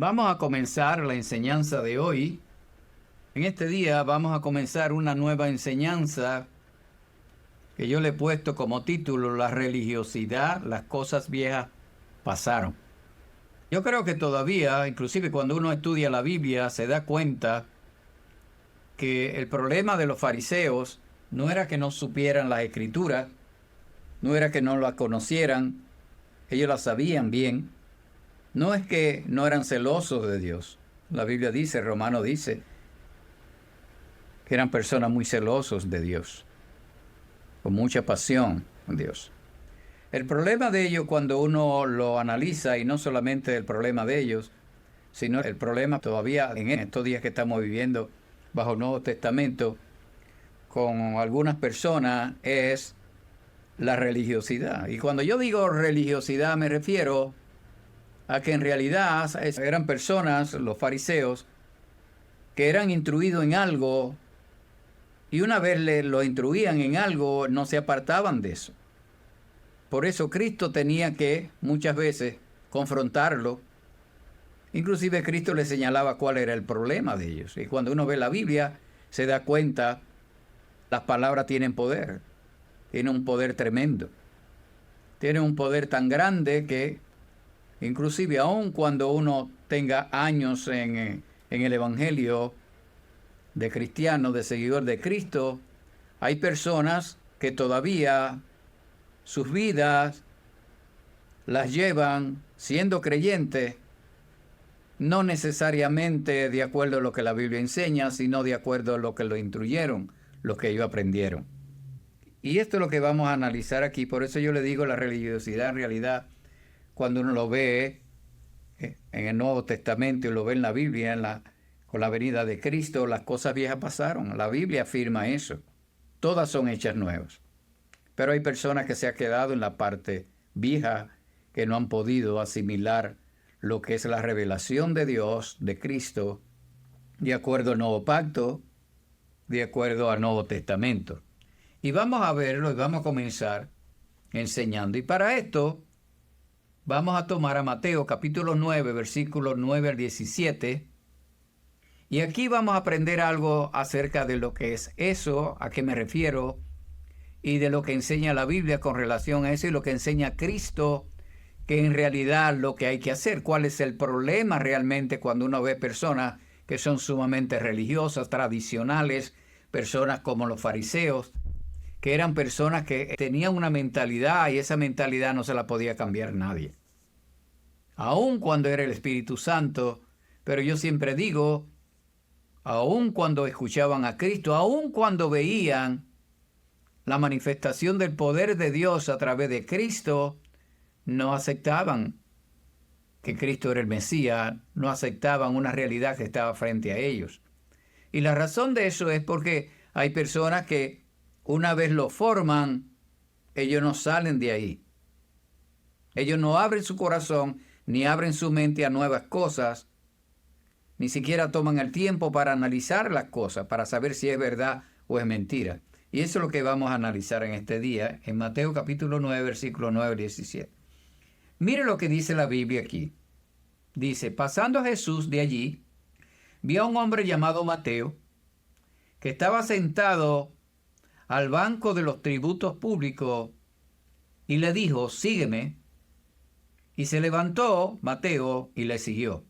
Vamos a comenzar la enseñanza de hoy. En este día vamos a comenzar una nueva enseñanza que yo le he puesto como título La religiosidad, las cosas viejas pasaron. Yo creo que todavía, inclusive cuando uno estudia la Biblia, se da cuenta que el problema de los fariseos no era que no supieran las escrituras, no era que no las conocieran, ellos las sabían bien. No es que no eran celosos de Dios. La Biblia dice, Romano dice, que eran personas muy celosos de Dios, con mucha pasión en Dios. El problema de ellos cuando uno lo analiza, y no solamente el problema de ellos, sino el problema todavía en estos días que estamos viviendo bajo el Nuevo Testamento, con algunas personas, es la religiosidad. Y cuando yo digo religiosidad me refiero a que en realidad eran personas, los fariseos, que eran instruidos en algo, y una vez lo instruían en algo, no se apartaban de eso. Por eso Cristo tenía que muchas veces confrontarlo. Inclusive Cristo le señalaba cuál era el problema de ellos. Y cuando uno ve la Biblia, se da cuenta, las palabras tienen poder. Tienen un poder tremendo. Tienen un poder tan grande que, inclusive aun cuando uno tenga años en el Evangelio de cristiano, de seguidor de Cristo, hay personas que todavía sus vidas las llevan siendo creyentes, no necesariamente de acuerdo a lo que la Biblia enseña, sino de acuerdo a lo que lo instruyeron, lo que ellos aprendieron. Y esto es lo que vamos a analizar aquí. Por eso yo le digo la religiosidad en realidad, cuando uno lo ve en el Nuevo Testamento y lo ve en la Biblia, con la venida de Cristo, las cosas viejas pasaron. La Biblia afirma eso. Todas son hechas nuevas. Pero hay personas que se han quedado en la parte vieja, que no han podido asimilar lo que es la revelación de Dios, de Cristo, de acuerdo al Nuevo Pacto, de acuerdo al Nuevo Testamento. Y vamos a verlo y vamos a comenzar enseñando. Y para esto vamos a tomar a Mateo capítulo 9, versículos 9 al 17. Y aquí vamos a aprender algo acerca de lo que es eso, a qué me refiero, y de lo que enseña la Biblia con relación a eso y lo que enseña Cristo, que en realidad lo que hay que hacer, cuál es el problema realmente cuando uno ve personas que son sumamente religiosas, tradicionales, personas como los fariseos, que eran personas que tenían una mentalidad y esa mentalidad no se la podía cambiar nadie. Aun cuando era el Espíritu Santo, pero yo siempre digo, aun cuando escuchaban a Cristo, aun cuando veían la manifestación del poder de Dios a través de Cristo, no aceptaban que Cristo era el Mesías, no aceptaban una realidad que estaba frente a ellos. Y la razón de eso es porque hay personas que una vez lo forman, ellos no salen de ahí. Ellos no abren su corazón, ni abren su mente a nuevas cosas, ni siquiera toman el tiempo para analizar las cosas, para saber si es verdad o es mentira. Y eso es lo que vamos a analizar en este día, en Mateo capítulo 9, versículo 9 al 17. Mire lo que dice la Biblia aquí. Dice, pasando Jesús de allí, vio a un hombre llamado Mateo, que estaba sentado al banco de los tributos públicos, y le dijo, sígueme. Y se levantó Mateo y le siguió.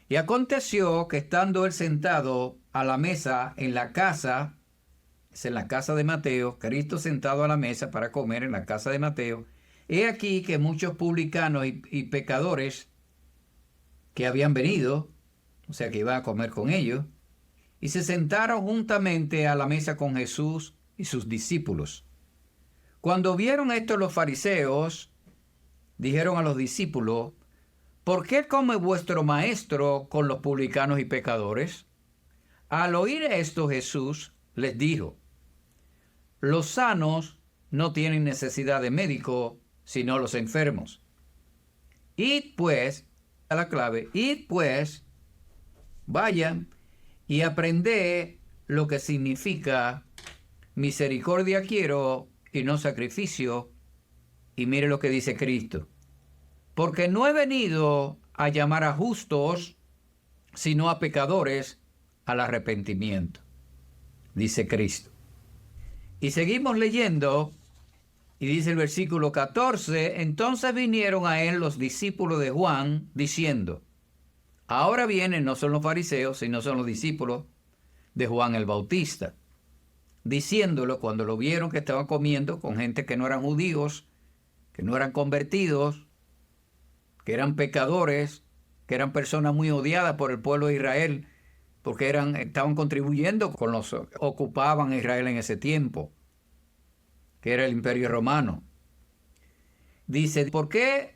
Y aconteció que estando él sentado a la mesa en la casa, es en la casa de Mateo, Cristo sentado a la mesa para comer en la casa de Mateo, he aquí que muchos publicanos y pecadores que habían venido, o sea que iba a comer con ellos, y se sentaron juntamente a la mesa con Jesús y sus discípulos. Cuando vieron esto los fariseos, dijeron a los discípulos, ¿por qué come vuestro maestro con los publicanos y pecadores? Al oír esto Jesús les dijo, los sanos no tienen necesidad de médico, sino los enfermos. Id pues, a la clave, id pues, vayan y aprended lo que significa misericordia quiero y no sacrificio. Y mire lo que dice Cristo. Porque no he venido a llamar a justos, sino a pecadores al arrepentimiento, dice Cristo. Y seguimos leyendo, y dice el versículo 14, entonces vinieron a él los discípulos de Juan, diciendo, ahora vienen, no son los fariseos, sino son los discípulos de Juan el Bautista, diciéndolo cuando lo vieron que estaban comiendo con gente que no eran judíos, que no eran convertidos, que eran pecadores, que eran personas muy odiadas por el pueblo de Israel, porque estaban contribuyendo con los que ocupaban Israel en ese tiempo, que era el Imperio Romano. Dice, ¿por qué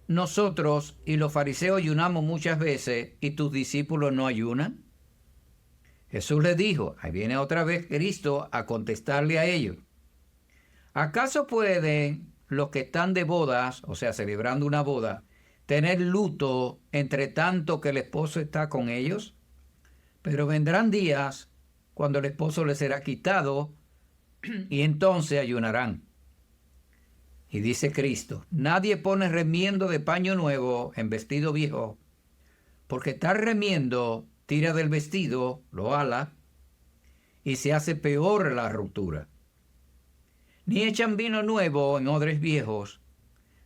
nosotros y los fariseos ayunamos muchas veces y tus discípulos no ayunan? Jesús les dijo, ahí viene otra vez Cristo a contestarle a ellos, ¿acaso pueden los que están de bodas, o sea, celebrando una boda, tener luto entre tanto que el esposo está con ellos? Pero vendrán días cuando el esposo les será quitado y entonces ayunarán. Y dice Cristo, nadie pone remiendo de paño nuevo en vestido viejo, porque tal remiendo tira del vestido, lo ala, y se hace peor la ruptura. Ni echan vino nuevo en odres viejos,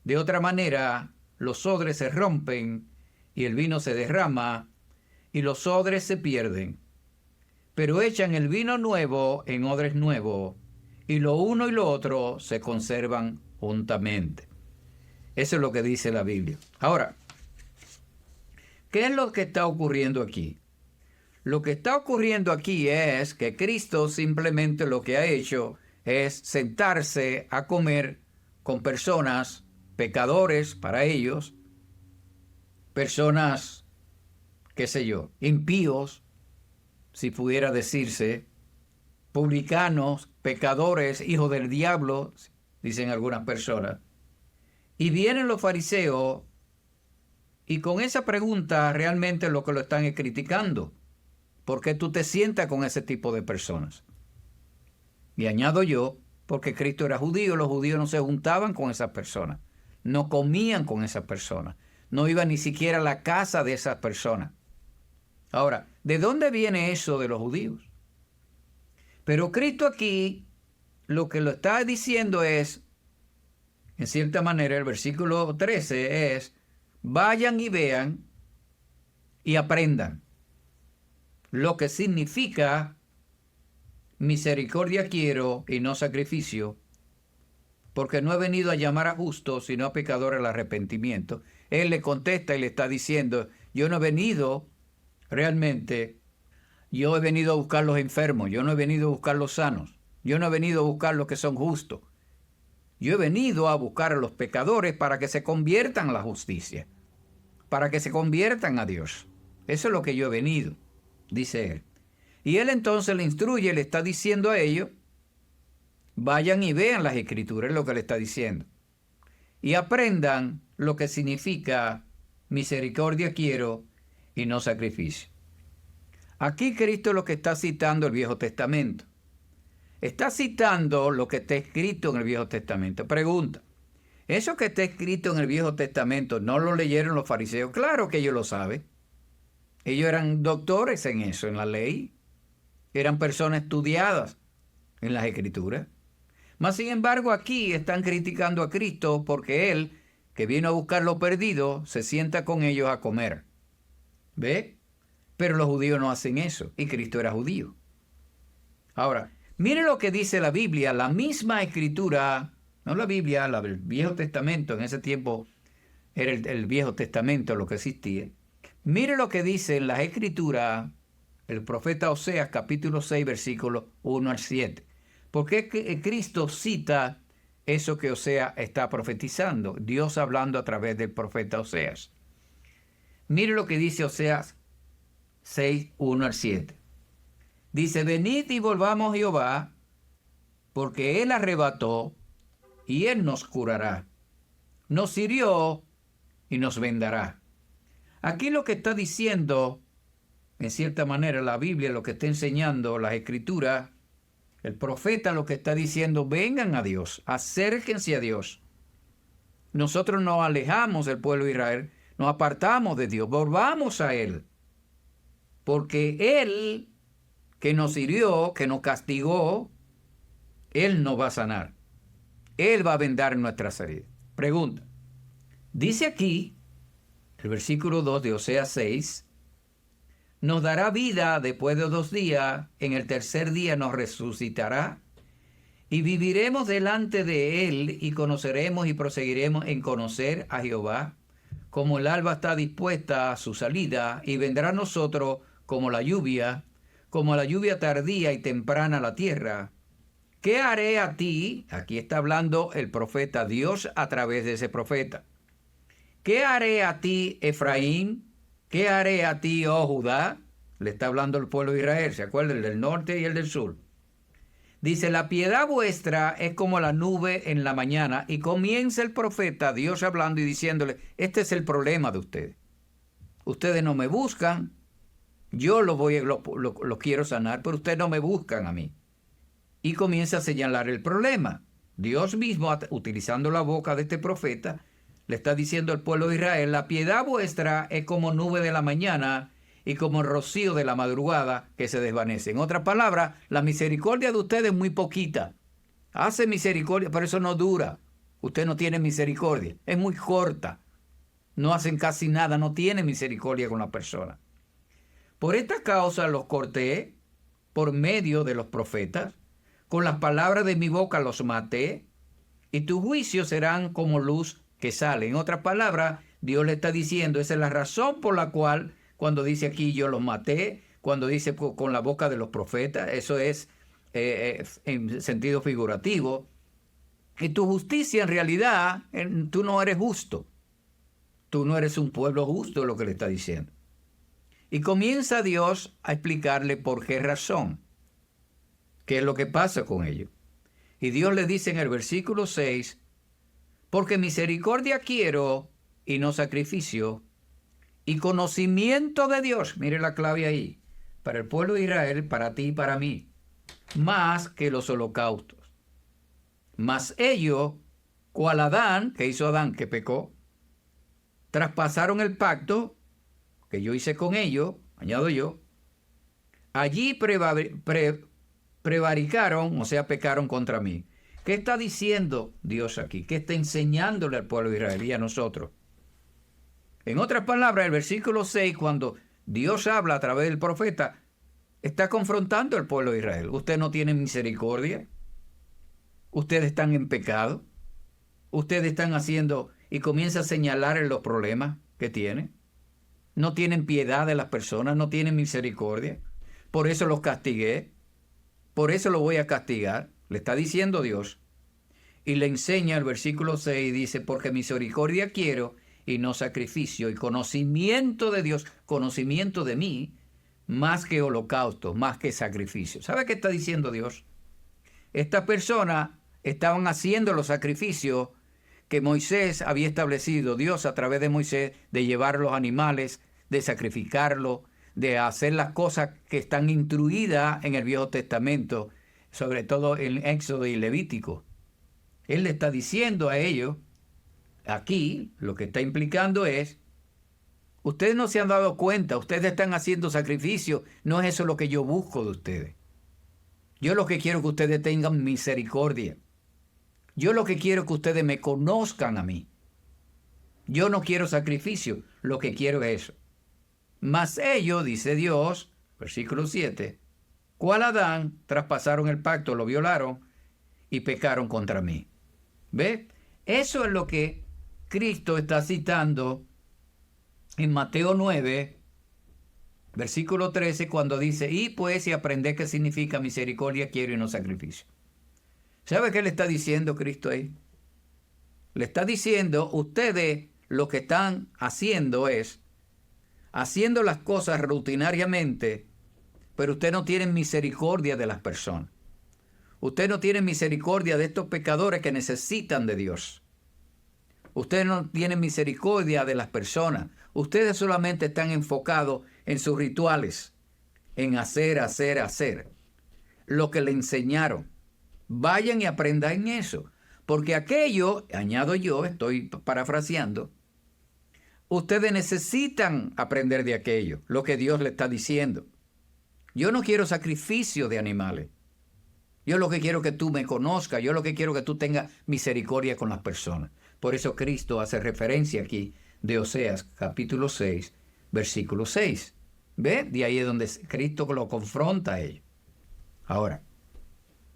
de otra manera los odres se rompen y el vino se derrama y los odres se pierden. Pero echan el vino nuevo en odres nuevos y lo uno y lo otro se conservan juntamente. Eso es lo que dice la Biblia. Ahora, ¿qué es lo que está ocurriendo aquí? Lo que está ocurriendo aquí es que Cristo simplemente lo que ha hecho es sentarse a comer con personas, pecadores para ellos, personas, qué sé yo, impíos, si pudiera decirse, publicanos, pecadores, hijos del diablo, dicen algunas personas. Y vienen los fariseos y con esa pregunta realmente lo que lo están es criticando. ¿Por qué tú te sientas con ese tipo de personas? Y añado yo, porque Cristo era judío, los judíos no se juntaban con esas personas, no comían con esas personas, no iban ni siquiera a la casa de esas personas. Ahora, ¿de dónde viene eso de los judíos? Pero Cristo aquí lo que lo está diciendo es, en cierta manera, el versículo 13 es, vayan y vean y aprendan lo que significa misericordia quiero y no sacrificio, porque no he venido a llamar a justos, sino a pecadores al arrepentimiento. Él le contesta y le está diciendo, yo no he venido realmente, yo he venido a buscar los enfermos, yo no he venido a buscar los sanos, yo no he venido a buscar los que son justos. Yo he venido a buscar a los pecadores para que se conviertan a la justicia, para que se conviertan a Dios. Eso es lo que yo he venido, dice él. Y él entonces le instruye, le está diciendo a ellos, vayan y vean las escrituras, es lo que le está diciendo. Y aprendan lo que significa misericordia quiero y no sacrificio. Aquí Cristo lo que está citando el Viejo Testamento. Está citando lo que está escrito en el Viejo Testamento. Pregunta, ¿eso que está escrito en el Viejo Testamento no lo leyeron los fariseos? Claro que ellos lo saben. Ellos eran doctores en eso, en la ley. Eran personas estudiadas en las Escrituras. Mas, sin embargo, aquí están criticando a Cristo porque Él, que vino a buscar lo perdido, se sienta con ellos a comer. ¿Ve? Pero los judíos no hacen eso, y Cristo era judío. Ahora, mire lo que dice la Biblia, la misma Escritura, no la Biblia, el Viejo Testamento, en ese tiempo era el Viejo Testamento lo que existía. Mire lo que dice en las Escrituras el profeta Oseas, capítulo 6, versículos 1 al 7. Porque Cristo cita eso que Oseas está profetizando, Dios hablando a través del profeta Oseas. Mire lo que dice Oseas 6, 1 al 7. Dice, venid y volvamos a Jehová, porque Él arrebató y Él nos curará. Nos hirió y nos vendará. Aquí lo que está diciendo, en cierta manera, la Biblia, lo que está enseñando, las Escrituras, el profeta lo que está diciendo, vengan a Dios, acérquense a Dios. Nosotros nos alejamos del pueblo de Israel, nos apartamos de Dios, volvamos a Él. Porque Él, que nos hirió, que nos castigó, Él nos va a sanar. Él va a vendar nuestras heridas. Pregunta. Dice aquí, el versículo 2 de Oseas 6, nos dará vida después de 2 días, en el tercer día nos resucitará, y viviremos delante de Él, y conoceremos y proseguiremos en conocer a Jehová, como el alba está dispuesta a su salida, y vendrá a nosotros como la lluvia tardía y temprana a la tierra. ¿Qué haré a ti? Aquí está hablando el profeta, Dios a través de ese profeta. ¿Qué haré a ti, Efraín? ¿Qué haré a ti, oh Judá? Le está hablando el pueblo de Israel, ¿se acuerdan? El del norte y el del sur. Dice, la piedad vuestra es como la nube en la mañana. Y comienza el profeta, Dios hablando y diciéndole, este es el problema de ustedes. Ustedes no me buscan, yo lo quiero sanar, pero ustedes no me buscan a mí. Y comienza a señalar el problema. Dios mismo, utilizando la boca de este profeta, le está diciendo al pueblo de Israel, la piedad vuestra es como nube de la mañana y como rocío de la madrugada que se desvanece. En otras palabras, la misericordia de ustedes es muy poquita. Hace misericordia, pero eso no dura. Usted no tiene misericordia. Es muy corta. No hacen casi nada, no tienen misericordia con la persona. Por esta causa los corté por medio de los profetas. Con las palabras de mi boca los maté, y tus juicios serán como luz que sale. En otras palabras, Dios le está diciendo, esa es la razón por la cual, cuando dice aquí yo los maté, cuando dice con la boca de los profetas, eso es en sentido figurativo. Y tu justicia en realidad, tú no eres justo. Tú no eres un pueblo justo, es lo que le está diciendo. Y comienza Dios a explicarle por qué razón. ¿Qué es lo que pasa con ellos? Y Dios le dice en el versículo 6, porque misericordia quiero y no sacrificio, y conocimiento de Dios, mire la clave ahí, para el pueblo de Israel, para ti y para mí, más que los holocaustos. Mas ellos, cual Adán, que hizo Adán, que pecó, traspasaron el pacto que yo hice con ellos, añado yo, allí prevaricaron, o sea, pecaron contra mí. ¿Qué está diciendo Dios aquí? ¿Qué está enseñándole al pueblo de Israel y a nosotros? En otras palabras, el versículo 6, cuando Dios habla a través del profeta, está confrontando al pueblo de Israel. Ustedes no tienen misericordia. Ustedes están en pecado. Ustedes están haciendo, y comienza a señalar en los problemas que tienen. No tienen piedad de las personas, no tienen misericordia. Por eso los castigué. Por eso lo voy a castigar, le está diciendo Dios. Y le enseña el versículo 6, dice, porque misericordia quiero y no sacrificio, y conocimiento de Dios, conocimiento de mí, más que holocausto, más que sacrificio. ¿Sabe qué está diciendo Dios? Estas personas estaban haciendo los sacrificios que Moisés había establecido, Dios a través de Moisés, de llevar los animales, de sacrificarlos, de hacer las cosas que están instruidas en el Viejo Testamento, sobre todo en Éxodo y Levítico. Él le está diciendo a ellos, aquí lo que está implicando es, ustedes no se han dado cuenta, ustedes están haciendo sacrificio, no es eso lo que yo busco de ustedes. Yo lo que quiero es que ustedes tengan misericordia. Yo lo que quiero es que ustedes me conozcan a mí. Yo no quiero sacrificio, lo que quiero es eso. Mas ellos, dice Dios, versículo 7, cual Adán, traspasaron el pacto, lo violaron y pecaron contra mí. ¿Ve? Eso es lo que Cristo está citando en Mateo 9, versículo 13, cuando dice, y pues y aprended qué significa misericordia quiero y no sacrificio. ¿Sabe qué le está diciendo Cristo ahí? Le está diciendo, ustedes lo que están haciendo es, haciendo las cosas rutinariamente, pero usted no tiene misericordia de las personas. Usted no tiene misericordia de estos pecadores que necesitan de Dios. Usted no tiene misericordia de las personas. Ustedes solamente están enfocados en sus rituales, en hacer. Lo que le enseñaron. Vayan y aprendan eso. Porque aquello, añado yo, estoy parafraseando, Ustedes necesitan aprender de aquello, lo que Dios le está diciendo. Yo no quiero sacrificio de animales. Yo lo que quiero es que tú me conozcas. Yo lo que quiero es que tú tengas misericordia con las personas. Por eso Cristo hace referencia aquí de Oseas, capítulo 6, versículo 6. ¿Ve? De ahí es donde Cristo lo confronta a ellos. Ahora,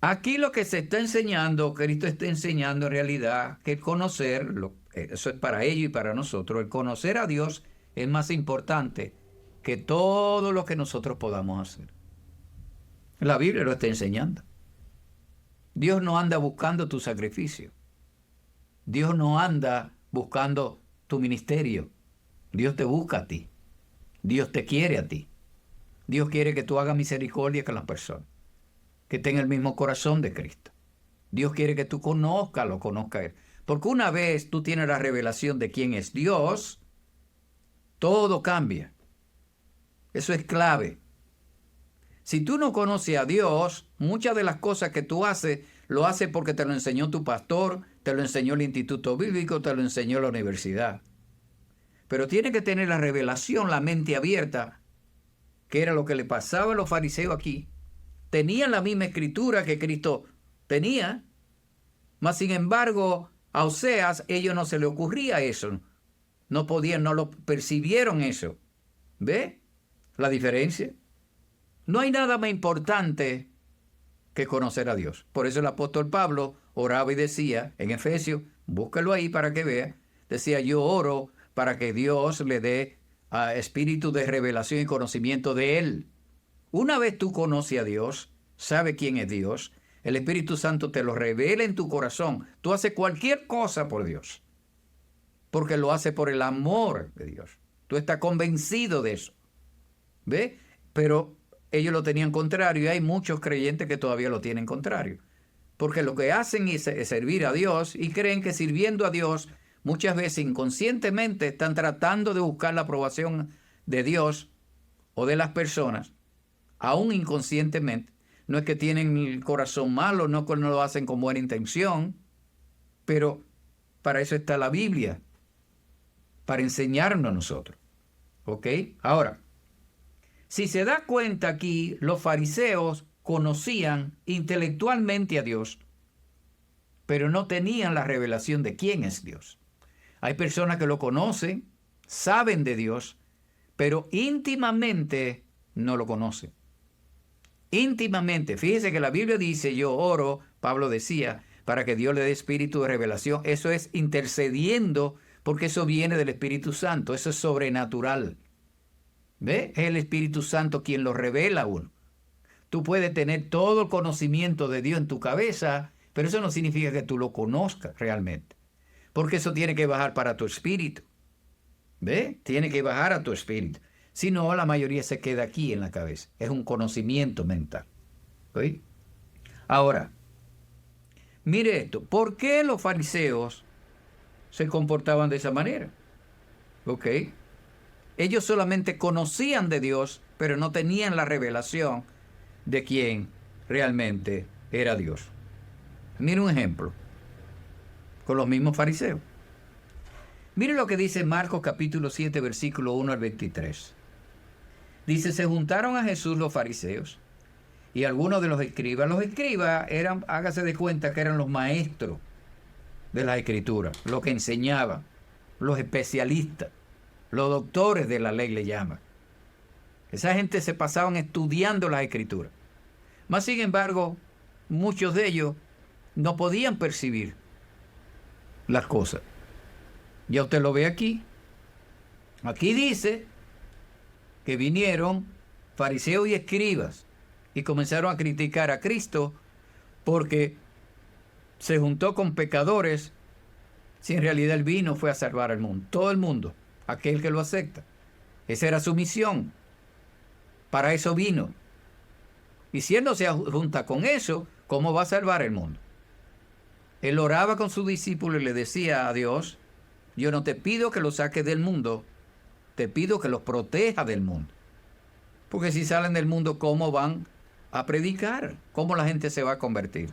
aquí lo que se está enseñando, Cristo está enseñando en realidad que el conocer, eso es para ellos y para nosotros, el conocer a Dios es más importante que todo lo que nosotros podamos hacer. La Biblia lo está enseñando. Dios no anda buscando tu sacrificio. Dios no anda buscando tu ministerio. Dios te busca a ti. Dios te quiere a ti. Dios quiere que tú hagas misericordia con las personas, que tenga el mismo corazón de Cristo. Dios quiere que tú lo conozcas a Él. Porque una vez tú tienes la revelación de quién es Dios, todo cambia. Eso es clave. Si tú no conoces a Dios, muchas de las cosas que tú haces, lo haces porque te lo enseñó tu pastor, te lo enseñó el Instituto Bíblico, te lo enseñó la universidad. Pero tienes que tener la revelación, la mente abierta, que era lo que le pasaba a los fariseos aquí. Tenían la misma escritura que Cristo tenía, mas sin embargo, a Oseas, ellos no se le ocurría eso. No podían, no lo percibieron eso. ¿Ve la diferencia? No hay nada más importante que conocer a Dios. Por eso el apóstol Pablo oraba y decía, en Efesios, búscalo ahí para que vea, decía, yo oro para que Dios le dé espíritu de revelación y conocimiento de Él. Una vez tú conoces a Dios, sabes quién es Dios, el Espíritu Santo te lo revela en tu corazón. Tú haces cualquier cosa por Dios, porque lo haces por el amor de Dios. Tú estás convencido de eso. ¿Ve? Pero ellos lo tenían contrario y hay muchos creyentes que todavía lo tienen contrario. Porque lo que hacen es servir a Dios y creen que sirviendo a Dios muchas veces inconscientemente están tratando de buscar la aprobación de Dios o de las personas, aún inconscientemente. No es que tienen el corazón malo, no que no lo hacen con buena intención, pero para eso está la Biblia, para enseñarnos a nosotros. ¿Ok? Ahora, si se da cuenta aquí, los fariseos conocían intelectualmente a Dios, pero no tenían la revelación de quién es Dios. Hay personas que lo conocen, saben de Dios, pero íntimamente no lo conocen. Íntimamente. Fíjese que la Biblia dice, yo oro, Pablo decía, para que Dios le dé espíritu de revelación. Eso es intercediendo, porque eso viene del Espíritu Santo. Eso es sobrenatural. ¿Ve? Es el Espíritu Santo quien lo revela a uno. Tú puedes tener todo el conocimiento de Dios en tu cabeza, pero eso no significa que tú lo conozcas realmente. Porque eso tiene que bajar para tu espíritu. ¿Ve? Tiene que bajar a tu espíritu. Si no, la mayoría se queda aquí en la cabeza. Es un conocimiento mental. ¿Sí? Ahora, mire esto. ¿Por qué los fariseos se comportaban de esa manera? ¿Ok? Ellos solamente conocían de Dios, pero no tenían la revelación de quién realmente era Dios. Mire un ejemplo. Con los mismos fariseos. Mire lo que dice Marcos capítulo 7, versículo 1 al 23. Dice, se juntaron a Jesús los fariseos y algunos de los escribas. Los escribas eran, hágase de cuenta que eran los maestros de la escritura, los que enseñaban, los especialistas, los doctores de la ley le llaman. Esa gente se pasaban estudiando las escrituras. Mas sin embargo, muchos de ellos no podían percibir las cosas. Ya usted lo ve aquí. Aquí dice que vinieron fariseos y escribas y comenzaron a criticar a Cristo porque se juntó con pecadores, si en realidad él vino fue a salvar al mundo. Todo el mundo, aquel que lo acepta. Esa era su misión. Para eso vino. Y si él no se junta con eso, ¿cómo va a salvar el mundo? Él oraba con sus discípulos y le decía a Dios, yo no te pido que los saques del mundo, te pido que los proteja del mundo. Porque si salen del mundo, ¿cómo van a predicar? ¿Cómo la gente se va a convertir?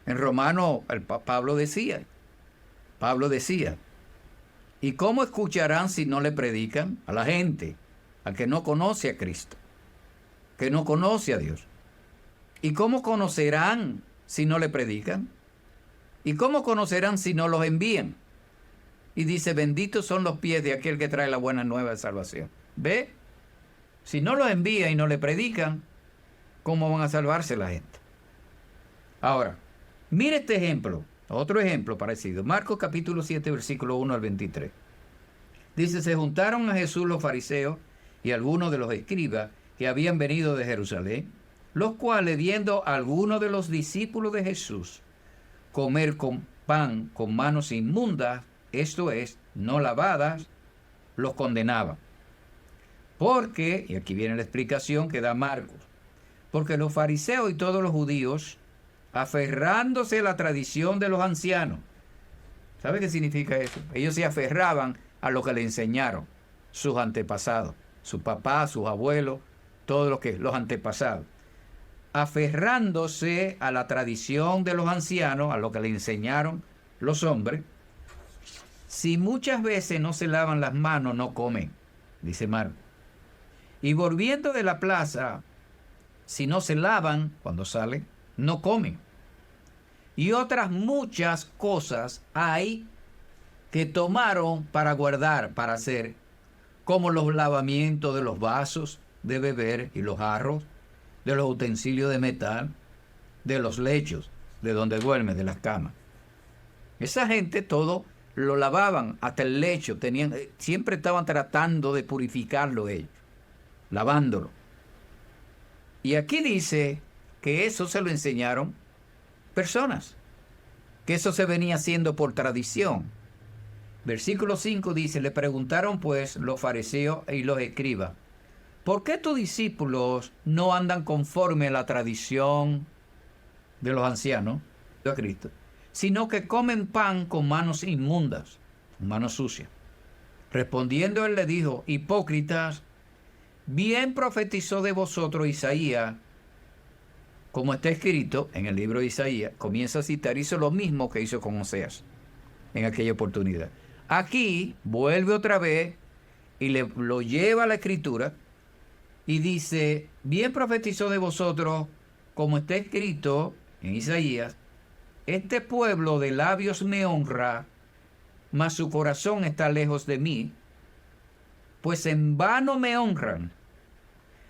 En Romano, Pablo decía, ¿Y cómo escucharán si no le predican? A la gente, al que no conoce a Cristo, que no conoce a Dios. ¿Y cómo conocerán si no le predican? ¿Y cómo conocerán si no los envían? Y dice, benditos son los pies de aquel que trae la buena nueva de salvación. ¿Ve? Si no los envía y no le predican, ¿cómo van a salvarse la gente? Ahora, mire este ejemplo, otro ejemplo parecido. Marcos capítulo 7, versículo 1 al 23. Dice, se juntaron a Jesús los fariseos y algunos de los escribas que habían venido de Jerusalén, los cuales, viendo a algunos de los discípulos de Jesús comer con pan con manos inmundas, esto es, no lavadas, los condenaban. Porque, y aquí viene la explicación que da Marcos, porque los fariseos y todos los judíos, aferrándose a la tradición de los ancianos, ¿sabe qué significa eso? Ellos se aferraban a lo que le enseñaron sus antepasados, sus papás, sus abuelos, todo lo que los antepasados. Aferrándose a la tradición de los ancianos, a lo que le enseñaron los hombres, si muchas veces no se lavan las manos, no comen, dice Marcos. Y volviendo de la plaza, si no se lavan cuando salen, no comen. Y otras muchas cosas hay que tomaron para guardar, para hacer, como los lavamientos de los vasos de beber y los jarros, de los utensilios de metal, de los lechos, de donde duermen, de las camas. Esa gente todo lo lavaban, hasta el lecho, siempre estaban tratando de purificarlo ellos, lavándolo. Y aquí dice que eso se lo enseñaron personas, que eso se venía haciendo por tradición. Versículo 5 dice, le preguntaron pues los fariseos y los escribas, ¿por qué tus discípulos no andan conforme a la tradición de los ancianos de Cristo, sino que comen pan con manos inmundas, manos sucias? Respondiendo él le dijo, hipócritas, bien profetizó de vosotros Isaías, como está escrito en el libro de Isaías, comienza a citar, hizo lo mismo que hizo con Oseas en aquella oportunidad. Aquí vuelve otra vez y lo lleva a la escritura y dice, bien profetizó de vosotros, como está escrito en Isaías, este pueblo de labios me honra, mas su corazón está lejos de mí, pues en vano me honran,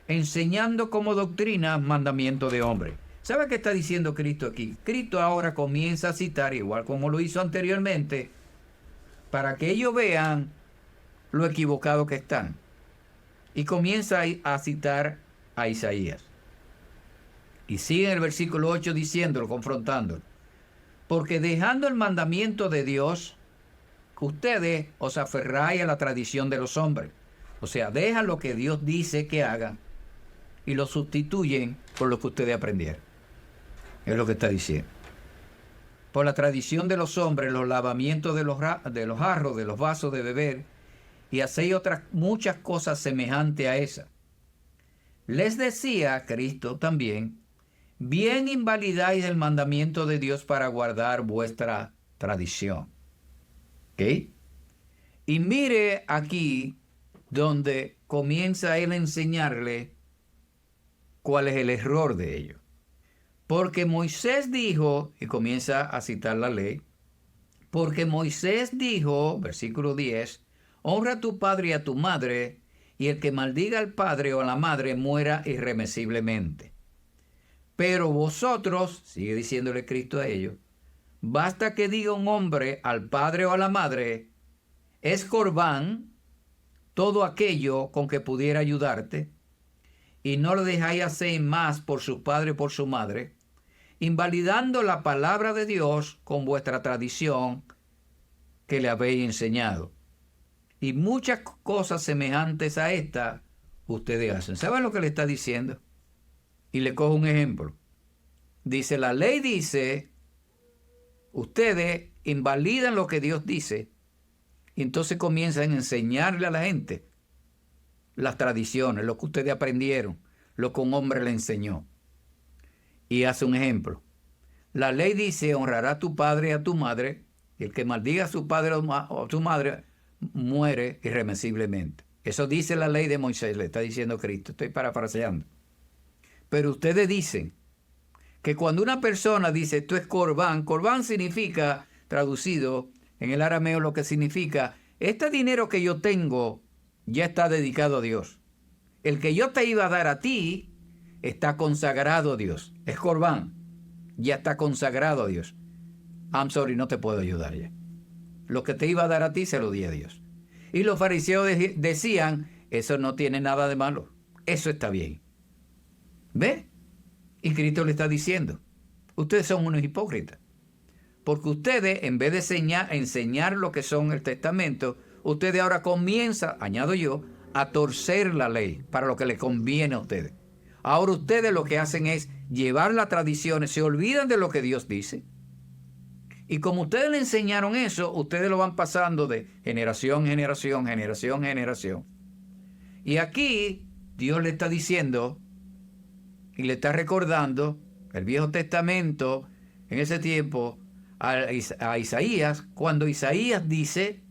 enseñando como doctrina mandamiento de hombre. ¿Sabe qué está diciendo Cristo aquí? Cristo ahora comienza a citar, igual como lo hizo anteriormente, para que ellos vean lo equivocado que están. Y comienza a citar a Isaías. Y sigue en el versículo 8 diciéndolo, confrontándolo. Porque dejando el mandamiento de Dios, ustedes os aferráis a la tradición de los hombres. O sea, dejan lo que Dios dice que hagan y lo sustituyen por lo que ustedes aprendieron. Es lo que está diciendo. Por la tradición de los hombres, los lavamientos de los jarros, de los vasos de beber, y hacéis otras muchas cosas semejantes a esas. Les decía Cristo también, bien invalidáis el mandamiento de Dios para guardar vuestra tradición. ¿Ok? Y mire aquí donde comienza él a enseñarle cuál es el error de ellos. Porque Moisés dijo, y comienza a citar la ley, porque Moisés dijo, versículo 10, honra a tu padre y a tu madre, y el que maldiga al padre o a la madre muera irremisiblemente. Pero vosotros, sigue diciéndole Cristo a ellos, basta que diga un hombre al padre o a la madre, es corbán, todo aquello con que pudiera ayudarte, y no lo dejáis hacer más por su padre o por su madre, invalidando la palabra de Dios con vuestra tradición que le habéis enseñado. Y muchas cosas semejantes a esta ustedes hacen. ¿Saben lo que le está diciendo? Y le cojo un ejemplo. Dice, la ley dice, ustedes invalidan lo que Dios dice, y entonces comienzan a enseñarle a la gente las tradiciones, lo que ustedes aprendieron, lo que un hombre le enseñó. Y hace un ejemplo. La ley dice, honrará a tu padre y a tu madre, y el que maldiga a su padre o a su madre muere irremisiblemente. Eso dice la ley de Moisés, le está diciendo Cristo. Estoy parafraseando. Pero ustedes dicen que cuando una persona dice esto es corbán, corbán significa, traducido en el arameo, lo que significa, este dinero que yo tengo ya está dedicado a Dios. El que yo te iba a dar a ti está consagrado a Dios. Es corbán. Ya está consagrado a Dios. I'm sorry, no te puedo ayudar ya. Lo que te iba a dar a ti se lo di a Dios. Y los fariseos decían, eso no tiene nada de malo. Eso está bien. ¿Ve? Y Cristo le está diciendo, ustedes son unos hipócritas. Porque ustedes, en vez de enseñar lo que son el testamento, ustedes ahora comienzan, añado yo, a torcer la ley para lo que les conviene a ustedes. Ahora ustedes lo que hacen es llevar las tradiciones, se olvidan de lo que Dios dice. Y como ustedes le enseñaron eso, ustedes lo van pasando de generación, generación, generación, generación. Y aquí Dios le está diciendo y le está recordando el Viejo Testamento en ese tiempo a Isaías, cuando Isaías dice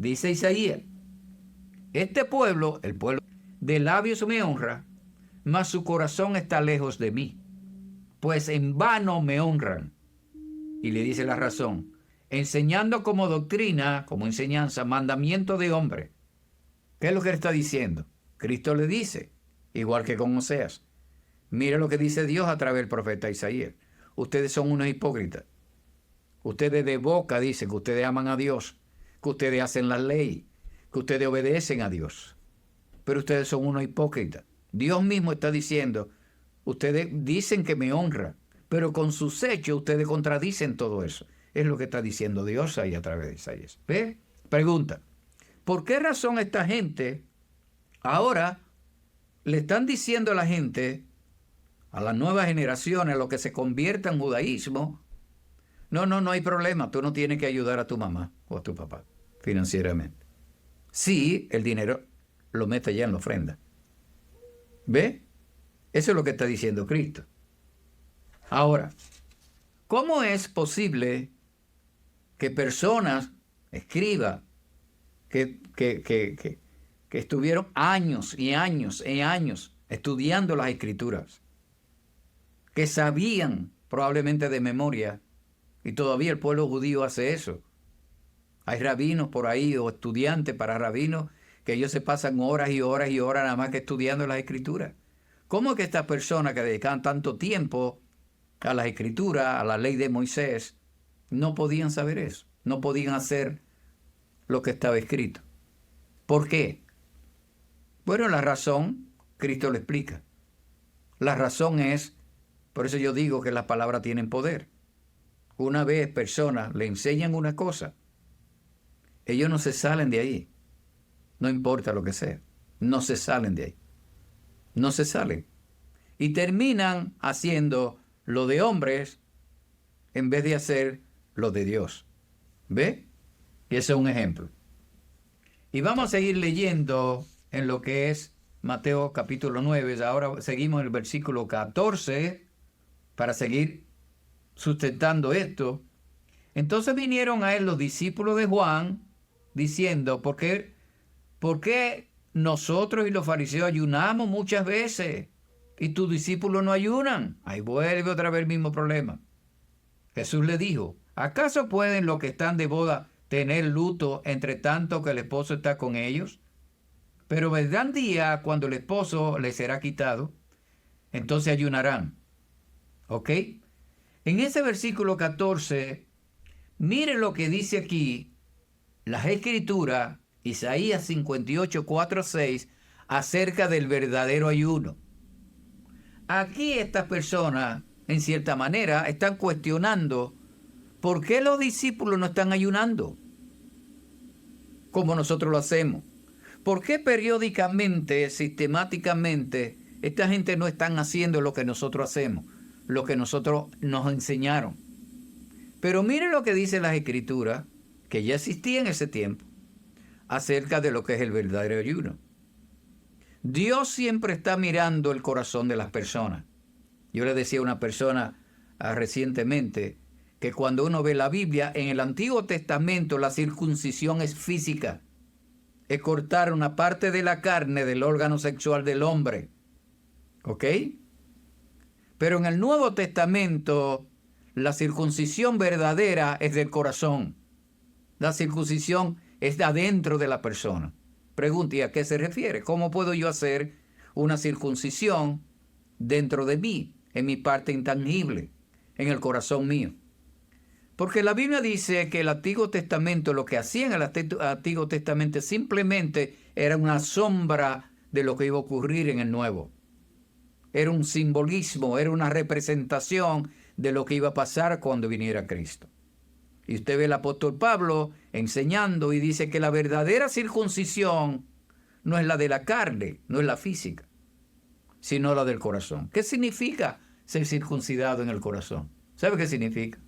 Isaías, este pueblo, el pueblo de labios me honra, mas su corazón está lejos de mí, pues en vano me honran. Y le dice la razón, enseñando como doctrina, como enseñanza, mandamiento de hombre. ¿Qué es lo que le está diciendo? Cristo le dice, igual que con Oseas, mire lo que dice Dios a través del profeta Isaías. Ustedes son unos hipócritas. Ustedes de boca dicen que ustedes aman a Dios, que ustedes hacen la ley, que ustedes obedecen a Dios. Pero ustedes son unos hipócritas. Dios mismo está diciendo, ustedes dicen que me honran, pero con sus hechos ustedes contradicen todo eso. Es lo que está diciendo Dios ahí a través de Isaías. ¿Ve? Pregunta, ¿por qué razón esta gente ahora le están diciendo a la gente, a las nuevas generaciones, a lo que se convierta en judaísmo, no hay problema, tú no tienes que ayudar a tu mamá o a tu papá financieramente? Sí, el dinero lo mete ya en la ofrenda. ¿Ve? Eso es lo que está diciendo Cristo. Ahora, ¿cómo es posible que personas, escribas, que estuvieron años y años y años estudiando las Escrituras, que sabían probablemente de memoria, y todavía el pueblo judío hace eso? Hay rabinos por ahí o estudiantes para rabinos que ellos se pasan horas y horas y horas nada más que estudiando las Escrituras. ¿Cómo es que estas personas que dedicaban tanto tiempo a las Escrituras, a la ley de Moisés, no podían saber eso? No podían hacer lo que estaba escrito. ¿Por qué? Bueno, la razón, Cristo lo explica. La razón es, por eso yo digo que las palabras tienen poder. Una vez personas le enseñan una cosa, ellos no se salen de ahí. No importa lo que sea. No se salen de ahí. No se salen. Y terminan haciendo lo de hombres en vez de hacer lo de Dios. ¿Ve? Y ese es un ejemplo. Y vamos a seguir leyendo en lo que es Mateo capítulo 9. Ahora seguimos en el versículo 14 para seguir sustentando esto. Entonces vinieron a él los discípulos de Juan diciendo, ¿por qué nosotros y los fariseos ayunamos muchas veces y tus discípulos no ayunan? Ahí vuelve otra vez el mismo problema. Jesús le dijo, ¿acaso pueden los que están de boda tener luto entre tanto que el esposo está con ellos? Pero vendrán días cuando el esposo les será quitado, entonces ayunarán. ¿Ok? En ese versículo 14, mire lo que dice aquí las Escrituras, Isaías 58, 4, 6, acerca del verdadero ayuno. Aquí estas personas, en cierta manera, están cuestionando por qué los discípulos no están ayunando como nosotros lo hacemos. ¿Por qué periódicamente, sistemáticamente, esta gente no están haciendo lo que nosotros hacemos, lo que nosotros nos enseñaron? Pero mire lo que dice las Escrituras, que ya existía en ese tiempo, acerca de lo que es el verdadero ayuno. Dios siempre está mirando el corazón de las personas. Yo le decía a una persona recientemente que cuando uno ve la Biblia, en el Antiguo Testamento la circuncisión es física. Es cortar una parte de la carne del órgano sexual del hombre. ¿Ok? Pero en el Nuevo Testamento, la circuncisión verdadera es del corazón. La circuncisión es de adentro de la persona. Pregunte, ¿a qué se refiere? ¿Cómo puedo yo hacer una circuncisión dentro de mí, en mi parte intangible, en el corazón mío? Porque la Biblia dice que el Antiguo Testamento, lo que hacía en el Antiguo Testamento simplemente era una sombra de lo que iba a ocurrir en el Nuevo. Era un simbolismo, era una representación de lo que iba a pasar cuando viniera Cristo. Y usted ve al apóstol Pablo enseñando y dice que la verdadera circuncisión no es la de la carne, no es la física, sino la del corazón. ¿Qué significa ser circuncidado en el corazón? ¿Sabe qué significa?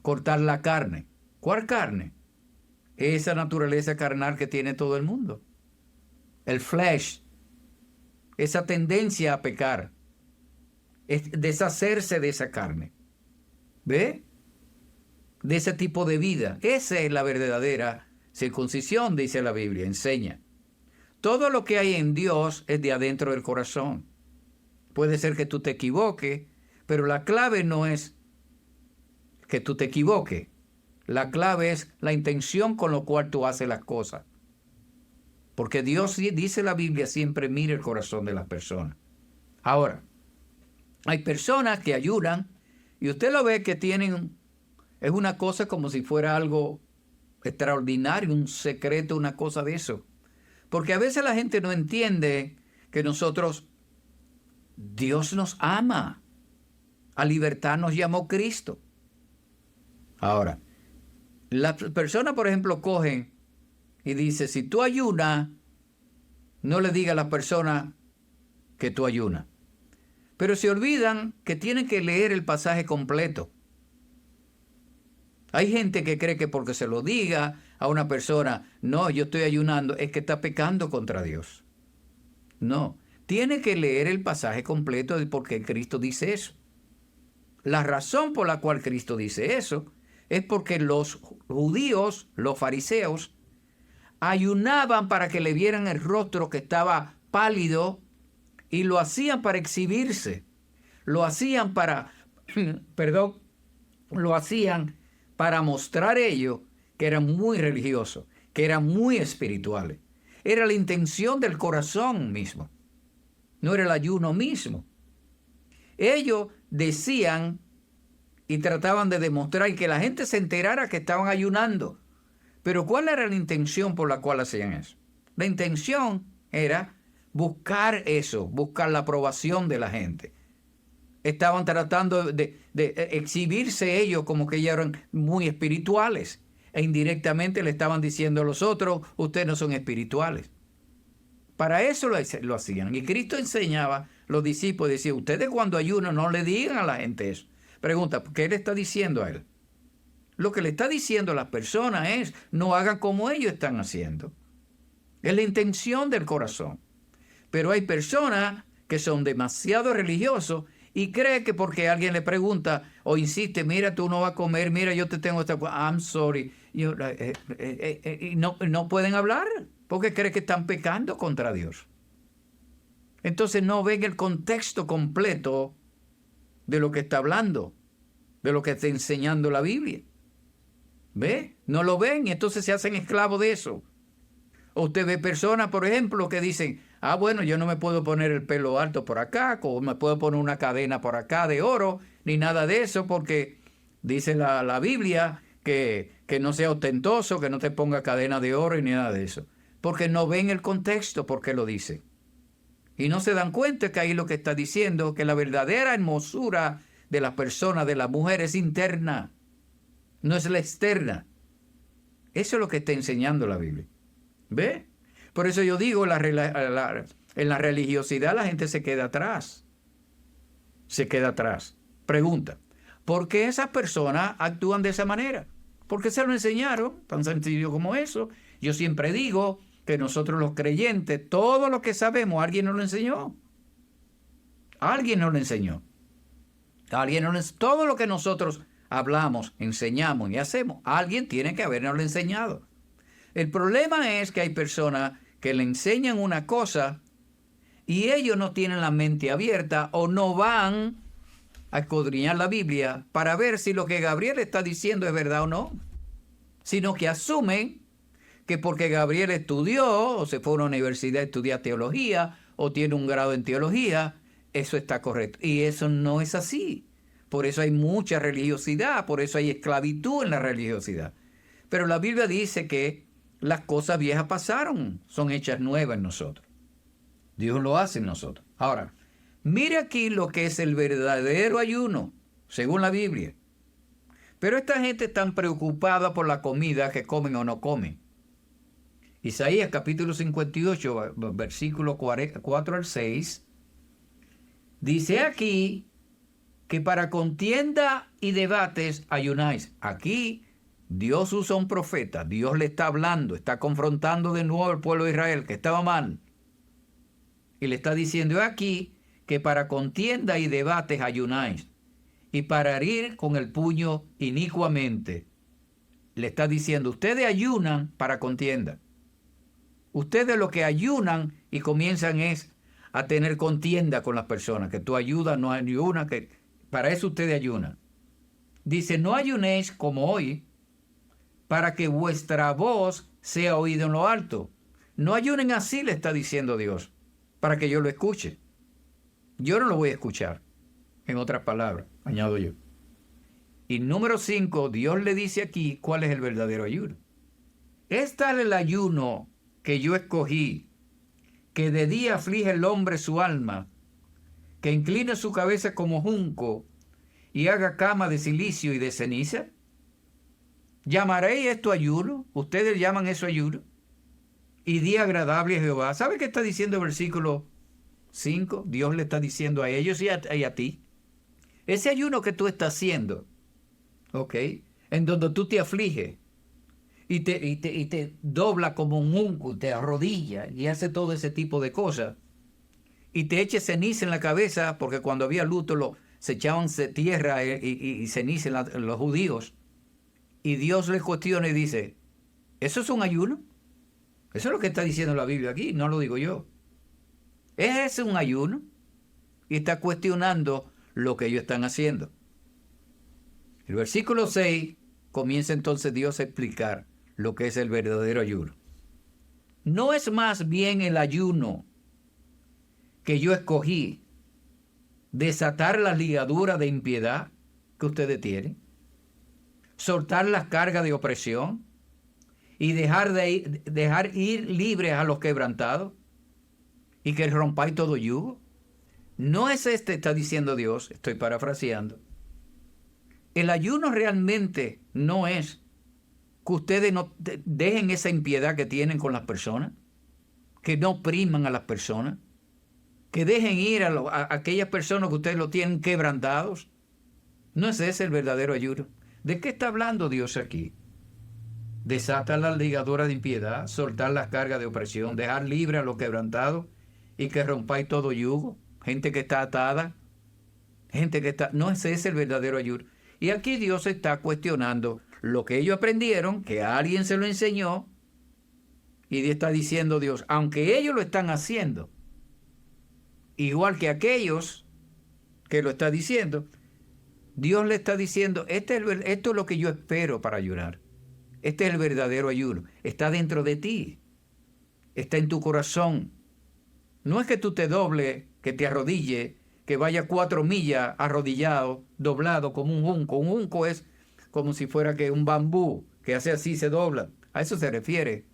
Cortar la carne. ¿Cuál carne? Esa naturaleza carnal que tiene todo el mundo. El flesh. Esa tendencia a pecar. Es deshacerse de esa carne. ¿Ve? De ese tipo de vida. Esa es la verdadera circuncisión, dice la Biblia, enseña. Todo lo que hay en Dios es de adentro del corazón. Puede ser que tú te equivoques, pero la clave no es que tú te equivoques. La clave es la intención con la cual tú haces las cosas. Porque Dios, dice la Biblia, siempre mira el corazón de las personas. Ahora, hay personas que ayunan y usted lo ve que tienen, es una cosa como si fuera algo extraordinario, un secreto, una cosa de eso. Porque a veces la gente no entiende que nosotros, Dios nos ama. A libertad nos llamó Cristo. Ahora, las personas, por ejemplo, cogen y dicen, si tú ayunas, no le diga a la persona que tú ayunas. Pero se olvidan que tienen que leer el pasaje completo. Hay gente que cree que porque se lo diga a una persona, no, yo estoy ayunando, es que está pecando contra Dios. No, tiene que leer el pasaje completo de por qué Cristo dice eso. La razón por la cual Cristo dice eso es porque los judíos, los fariseos, ayunaban para que le vieran el rostro que estaba pálido y lo hacían para exhibirse. Lo hacían para, lo hacían para mostrar ellos que eran muy religiosos, que eran muy espirituales. Era la intención del corazón mismo, no era el ayuno mismo. Ellos decían y trataban de demostrar y que la gente se enterara que estaban ayunando. Pero ¿cuál era la intención por la cual hacían eso? La intención era buscar eso, buscar la aprobación de la gente. Estaban tratando de exhibirse ellos como que ellos eran muy espirituales. E indirectamente le estaban diciendo a los otros, ustedes no son espirituales. Para eso lo hacían. Y Cristo enseñaba, los discípulos decían, ustedes cuando ayunan no le digan a la gente eso. Pregunta, ¿qué le está diciendo a él? Lo que le está diciendo a las personas es, no hagan como ellos están haciendo. Es la intención del corazón. Pero hay personas que son demasiado religiosos y creen que porque alguien le pregunta o insiste, mira, tú no vas a comer, mira, yo te tengo esta cosa, I'm sorry. No pueden hablar porque creen que están pecando contra Dios. Entonces no ven el contexto completo de lo que está hablando, de lo que está enseñando la Biblia. ¿Ve? No lo ven y entonces se hacen esclavos de eso. O usted ve personas, por ejemplo, que dicen, bueno, yo no me puedo poner el pelo alto por acá, o me puedo poner una cadena por acá de oro, ni nada de eso, porque dice la Biblia que no sea ostentoso, que no te ponga cadena de oro y ni nada de eso. Porque no ven el contexto, porque lo dice. Y no se dan cuenta que ahí lo que está diciendo, que la verdadera hermosura de la persona, de la mujer, es interna, no es la externa. Eso es lo que está enseñando la Biblia. ¿Ve? Por eso yo digo, en la religiosidad la gente se queda atrás. Se queda atrás. Pregunta, ¿por qué esas personas actúan de esa manera? Porque se lo enseñaron, tan sencillo como eso. Yo siempre digo que nosotros los creyentes, todo lo que sabemos, alguien nos lo enseñó. Alguien nos lo enseñó. Todo lo que nosotros hablamos, enseñamos y hacemos. Alguien tiene que habernoslo enseñado. El problema es que hay personas que le enseñan una cosa y ellos no tienen la mente abierta o no van a escudriñar la Biblia para ver si lo que Gabriel está diciendo es verdad o no, sino que asumen que porque Gabriel estudió o se fue a una universidad a estudiar teología o tiene un grado en teología, eso está correcto. Y eso no es así. Por eso hay mucha religiosidad, por eso hay esclavitud en la religiosidad. Pero la Biblia dice que las cosas viejas pasaron, son hechas nuevas en nosotros. Dios lo hace en nosotros. Ahora, mire aquí lo que es el verdadero ayuno, según la Biblia. Pero esta gente está preocupada por la comida que comen o no comen. Isaías capítulo 58, versículo 4 al 6, dice aquí que para contienda y debates ayunáis. Aquí Dios usa un profeta, Dios le está hablando, está confrontando de nuevo al pueblo de Israel que estaba mal. Y le está diciendo aquí que para contienda y debates ayunáis. Y para herir con el puño inicuamente. Le está diciendo, ustedes ayunan para contienda. Ustedes lo que ayunan y comienzan es a tener contienda con las personas, que tú ayudas, no ayunas, que para eso ustedes ayunan. Dice, no ayunéis como hoy, para que vuestra voz sea oída en lo alto. No ayunen así, le está diciendo Dios, para que yo lo escuche. Yo no lo voy a escuchar. En otras palabras, añado yo. Y número 5, Dios le dice aquí cuál es el verdadero ayuno. Es tal el ayuno que yo escogí, que de día aflige el hombre su alma, que incline su cabeza como junco y haga cama de silicio y de ceniza. ¿Llamaréis esto ayuno? ¿Ustedes llaman eso ayuno? Y día agradable a Jehová. ¿Sabe qué está diciendo el versículo 5? Dios le está diciendo a ellos y a ti. Ese ayuno que tú estás haciendo, ¿ok? En donde tú te afliges y te dobla como un junco, te arrodilla y hace todo ese tipo de cosas. Y te eche ceniza en la cabeza, porque cuando había luto se echaban tierra y ceniza en los judíos. Y Dios les cuestiona y dice, ¿eso es un ayuno? Eso es lo que está diciendo la Biblia aquí, no lo digo yo. ¿Es ese un ayuno? Y está cuestionando lo que ellos están haciendo. El versículo 6 comienza entonces Dios a explicar lo que es el verdadero ayuno. No es más bien el ayuno que yo escogí desatar las ligaduras de impiedad que ustedes tienen, soltar las cargas de opresión y dejar ir libres a los quebrantados y que rompáis todo yugo. No es está diciendo Dios, estoy parafraseando. El ayuno realmente no es que ustedes no dejen esa impiedad que tienen con las personas, que no opriman a las personas, que dejen ir a aquellas personas que ustedes lo tienen quebrantados. No es ese el verdadero ayuno. ¿De qué está hablando Dios aquí? Desatar las ligaduras de impiedad, soltar las cargas de opresión, dejar libre a los quebrantados y que rompáis todo yugo. Gente que está atada, gente que está... No es ese el verdadero ayuno. Y aquí Dios está cuestionando lo que ellos aprendieron, que alguien se lo enseñó, y está diciendo Dios, aunque ellos lo están haciendo, igual que aquellos que lo está diciendo, Dios le está diciendo, esto es lo que yo espero para ayunar. Este es el verdadero ayuno. Está dentro de ti. Está en tu corazón. No es que tú te dobles, que te arrodille, que vaya 4 millas arrodillado, doblado como un junco. Un junco es como si fuera que un bambú, que hace así, se dobla. A eso se refiere.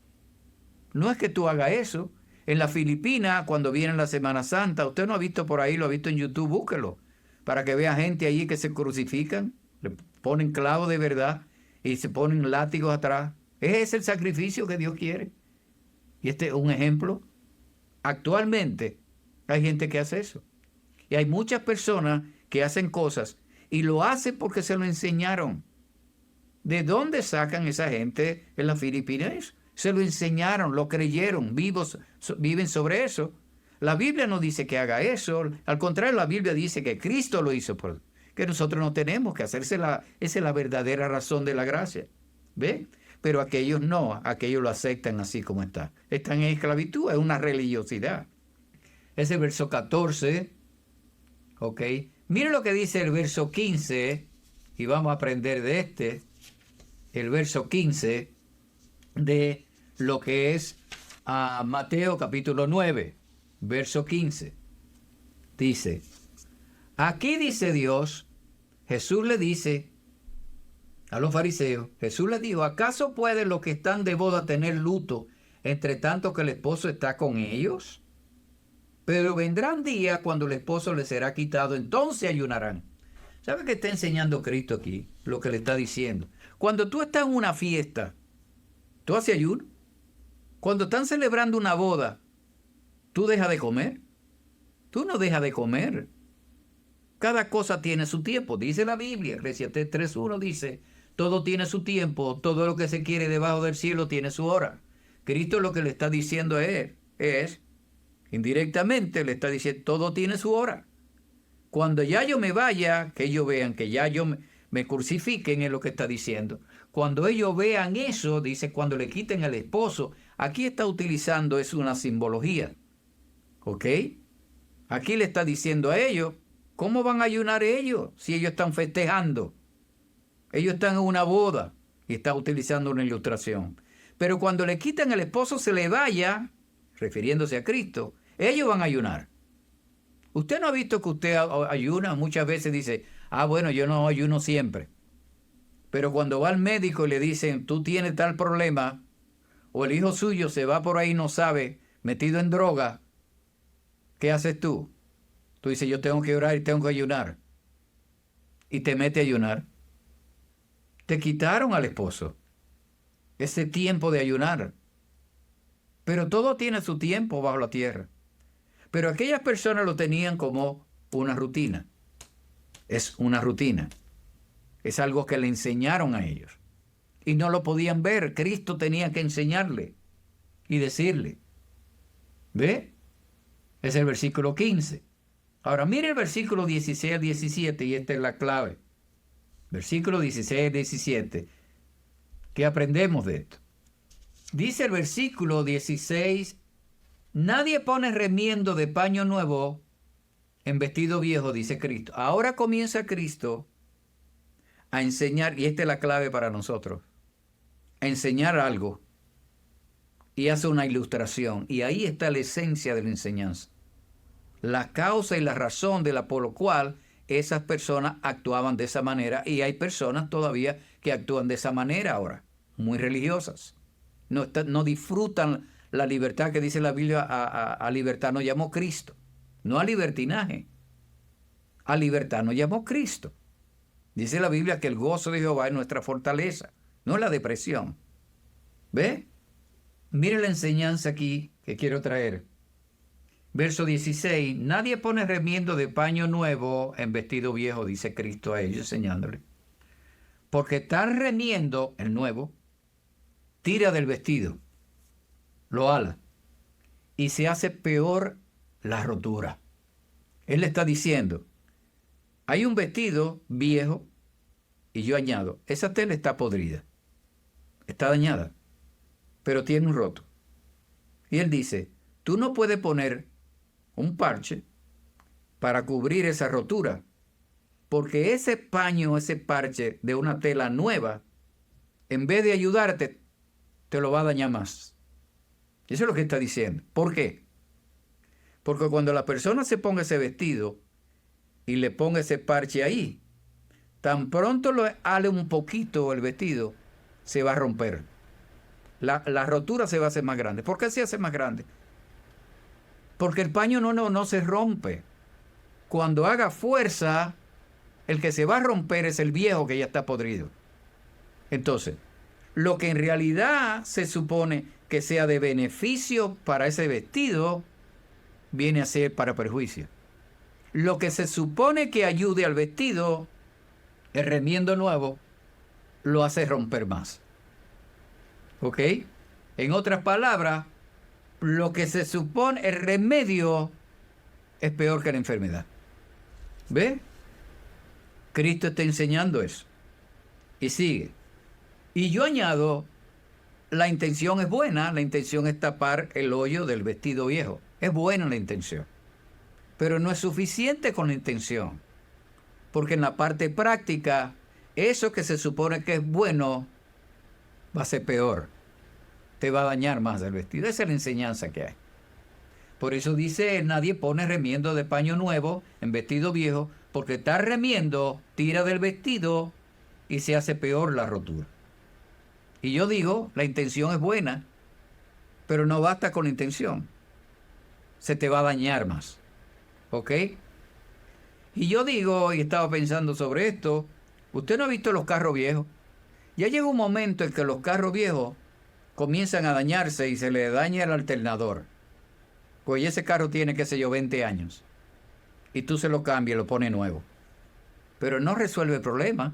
No es que tú hagas eso. En la Filipina, cuando viene la Semana Santa, usted no ha visto por ahí, lo ha visto en YouTube, búsquelo, para que vea gente allí que se crucifican, le ponen clavos de verdad y se ponen látigos atrás. Ese es el sacrificio que Dios quiere. Y este es un ejemplo. Actualmente hay gente que hace eso. Y hay muchas personas que hacen cosas y lo hacen porque se lo enseñaron. ¿De dónde sacan esa gente en las Filipinas? Se lo enseñaron, lo creyeron, viven sobre eso. La Biblia no dice que haga eso. Al contrario, la Biblia dice que Cristo lo hizo, que nosotros no tenemos que hacérsela. Esa es la verdadera razón de la gracia. ¿Ve? Pero aquellos no, aquellos lo aceptan así como está. Están en esclavitud, es una religiosidad. Ese verso 14, ¿ok? Mire lo que dice el verso 15, y vamos a aprender de el verso 15 de lo que es Mateo capítulo 9, verso 15. Dice, aquí dice Dios, Jesús le dice a los fariseos, Jesús les dijo, ¿acaso pueden los que están de boda tener luto entre tanto que el esposo está con ellos? Pero vendrán días cuando el esposo les será quitado, entonces ayunarán. ¿Sabe qué está enseñando Cristo aquí? Lo que le está diciendo. Cuando tú estás en una fiesta, ¿tú haces ayuno? Cuando están celebrando una boda, ¿tú dejas de comer? Tú no dejas de comer. Cada cosa tiene su tiempo. Dice la Biblia, Eclesiastés 3:1 dice, todo tiene su tiempo, todo lo que se quiere debajo del cielo tiene su hora. Cristo lo que le está diciendo a él es, indirectamente le está diciendo, todo tiene su hora. Cuando ya yo me vaya, que ellos vean que ya yo me crucifiquen, es lo que está diciendo. Cuando ellos vean eso, dice, cuando le quiten al esposo, aquí está utilizando, es una simbología. ¿Ok? Aquí le está diciendo a ellos, ¿cómo van a ayunar ellos si ellos están festejando? Ellos están en una boda y está utilizando una ilustración. Pero cuando le quitan al esposo, se le vaya, refiriéndose a Cristo, ellos van a ayunar. Usted no ha visto que usted ayuna, muchas veces dice, bueno, yo no ayuno siempre. Pero cuando va al médico y le dicen, tú tienes tal problema, o el hijo suyo se va por ahí, no sabe, metido en droga, ¿qué haces tú? Tú dices, yo tengo que orar y tengo que ayunar. Y te mete a ayunar. Te quitaron al esposo ese tiempo de ayunar. Pero todo tiene su tiempo bajo la tierra. Pero aquellas personas lo tenían como una rutina. Es una rutina. Es algo que le enseñaron a ellos. Y no lo podían ver. Cristo tenía que enseñarle y decirle. ¿Ve? Es el versículo 15. Ahora mire el versículo 16 al 17 y esta es la clave. Versículo 16 al 17. ¿Qué aprendemos de esto? Dice el versículo 16, nadie pone remiendo de paño nuevo en vestido viejo, dice Cristo. Ahora comienza Cristo a enseñar, y esta es la clave para nosotros, a enseñar algo y hace una ilustración. Y ahí está la esencia de la enseñanza. La causa y la razón por lo cual esas personas actuaban de esa manera, y hay personas todavía que actúan de esa manera ahora, muy religiosas. No disfrutan la libertad que dice la Biblia, a libertad nos llamó Cristo, no a libertinaje. A libertad nos llamó Cristo. Dice la Biblia que el gozo de Jehová es nuestra fortaleza, no la depresión. ¿Ve? Mire la enseñanza aquí que quiero traer. Verso 16, nadie pone remiendo de paño nuevo en vestido viejo, dice Cristo a ellos, enseñándole. Porque tal remiendo, el nuevo, tira del vestido, lo ala, y se hace peor la rotura. Él le está diciendo, hay un vestido viejo, y yo añado, esa tela está podrida, está dañada, pero tiene un roto. Y él dice, tú no puedes poner un parche para cubrir esa rotura, porque ese paño, ese parche de una tela nueva, en vez de ayudarte, te lo va a dañar más. Eso es lo que está diciendo. ¿Por qué? Porque cuando la persona se ponga ese vestido y le ponga ese parche ahí, tan pronto lo ale un poquito el vestido, se va a romper. La rotura se va a hacer más grande. ¿Por qué se hace más grande? Porque el paño no se rompe. Cuando haga fuerza, el que se va a romper es el viejo que ya está podrido. Entonces, lo que en realidad se supone que sea de beneficio para ese vestido, viene a ser para perjuicio. Lo que se supone que ayude al vestido, el remiendo nuevo, lo hace romper más. ¿Ok? En otras palabras, lo que se supone, el remedio, es peor que la enfermedad. ¿Ve? Cristo está enseñando eso. Y sigue. Y yo añado, la intención es buena, la intención es tapar el hoyo del vestido viejo. Es buena la intención. Pero no es suficiente con la intención. Porque en la parte práctica, eso que se supone que es bueno, va a ser peor. Te va a dañar más el vestido. Esa es la enseñanza que hay. Por eso dice, nadie pone remiendo de paño nuevo en vestido viejo, porque está remiendo, tira del vestido y se hace peor la rotura. Y yo digo, la intención es buena, pero no basta con la intención. Se te va a dañar más. ¿Ok? Y yo digo, y estaba pensando sobre esto, usted no ha visto los carros viejos. Ya llega un momento en que los carros viejos comienzan a dañarse y se le daña el alternador. Pues ese carro tiene, qué sé yo, 20 años. Y tú se lo cambias y lo pones nuevo. Pero no resuelve el problema.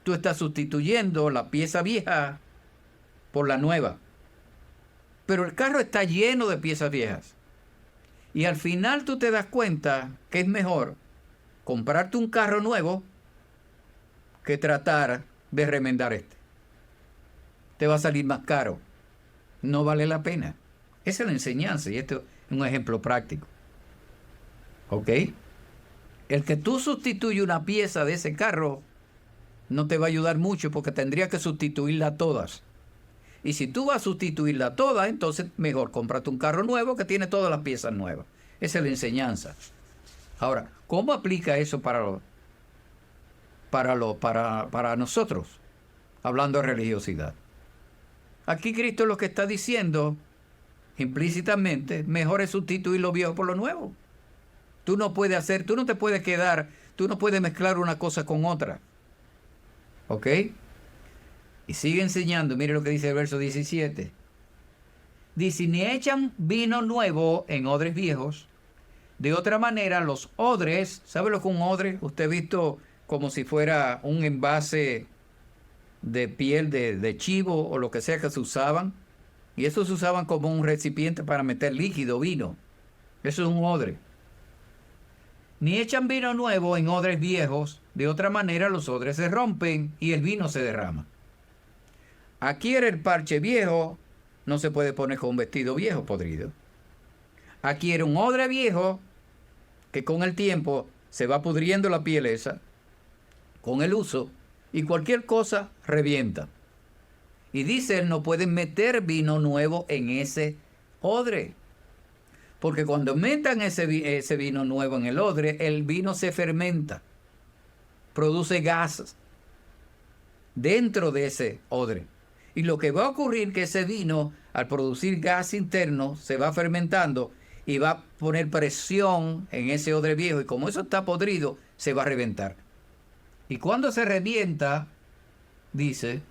Tú estás sustituyendo la pieza vieja por la nueva. Pero el carro está lleno de piezas viejas. Y al final tú te das cuenta que es mejor comprarte un carro nuevo que tratar de remendar este. Te va a salir más caro. No vale la pena. Esa es la enseñanza y esto es un ejemplo práctico. ¿Ok? El que tú sustituyes una pieza de ese carro no te va a ayudar mucho porque tendría que sustituirla todas. Y si tú vas a sustituirla todas, entonces mejor cómprate un carro nuevo que tiene todas las piezas nuevas. Esa es la enseñanza. Ahora, ¿cómo aplica eso para nosotros? Hablando de religiosidad. Aquí Cristo lo que está diciendo implícitamente, mejor es sustituir lo viejo por lo nuevo. Tú no te puedes quedar, tú no puedes mezclar una cosa con otra. ¿Ok? Y sigue enseñando, mire lo que dice el verso 17. Dice, ni echan vino nuevo en odres viejos. De otra manera, los odres, ¿sabe lo que es un odre? Usted ha visto como si fuera un envase de piel de chivo o lo que sea que se usaban. Y eso se usaban como un recipiente para meter líquido, vino. Eso es un odre. Ni echan vino nuevo en odres viejos. De otra manera, los odres se rompen y el vino se derrama. Aquí era el parche viejo, no se puede poner con un vestido viejo podrido. Aquí era un odre viejo que con el tiempo se va pudriendo la piel esa, con el uso, y cualquier cosa revienta. Y dice él, no pueden meter vino nuevo en ese odre. Porque cuando metan ese vino nuevo en el odre, el vino se fermenta, produce gases dentro de ese odre. Y lo que va a ocurrir es que ese vino, al producir gas interno, se va fermentando y va a poner presión en ese odre viejo. Y como eso está podrido, se va a reventar. Y cuando se revienta, dice,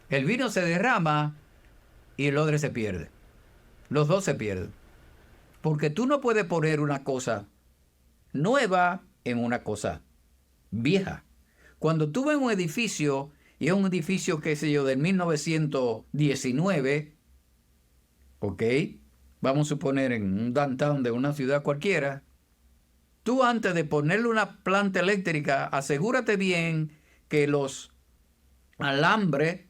el vino se derrama y el odre se pierde. Los dos se pierden. Porque tú no puedes poner una cosa nueva en una cosa vieja. Cuando tú ves un edificio, y es un edificio, qué sé yo, del 1919, ¿ok? Vamos a suponer en un downtown de una ciudad cualquiera, tú antes de ponerle una planta eléctrica, asegúrate bien que los alambres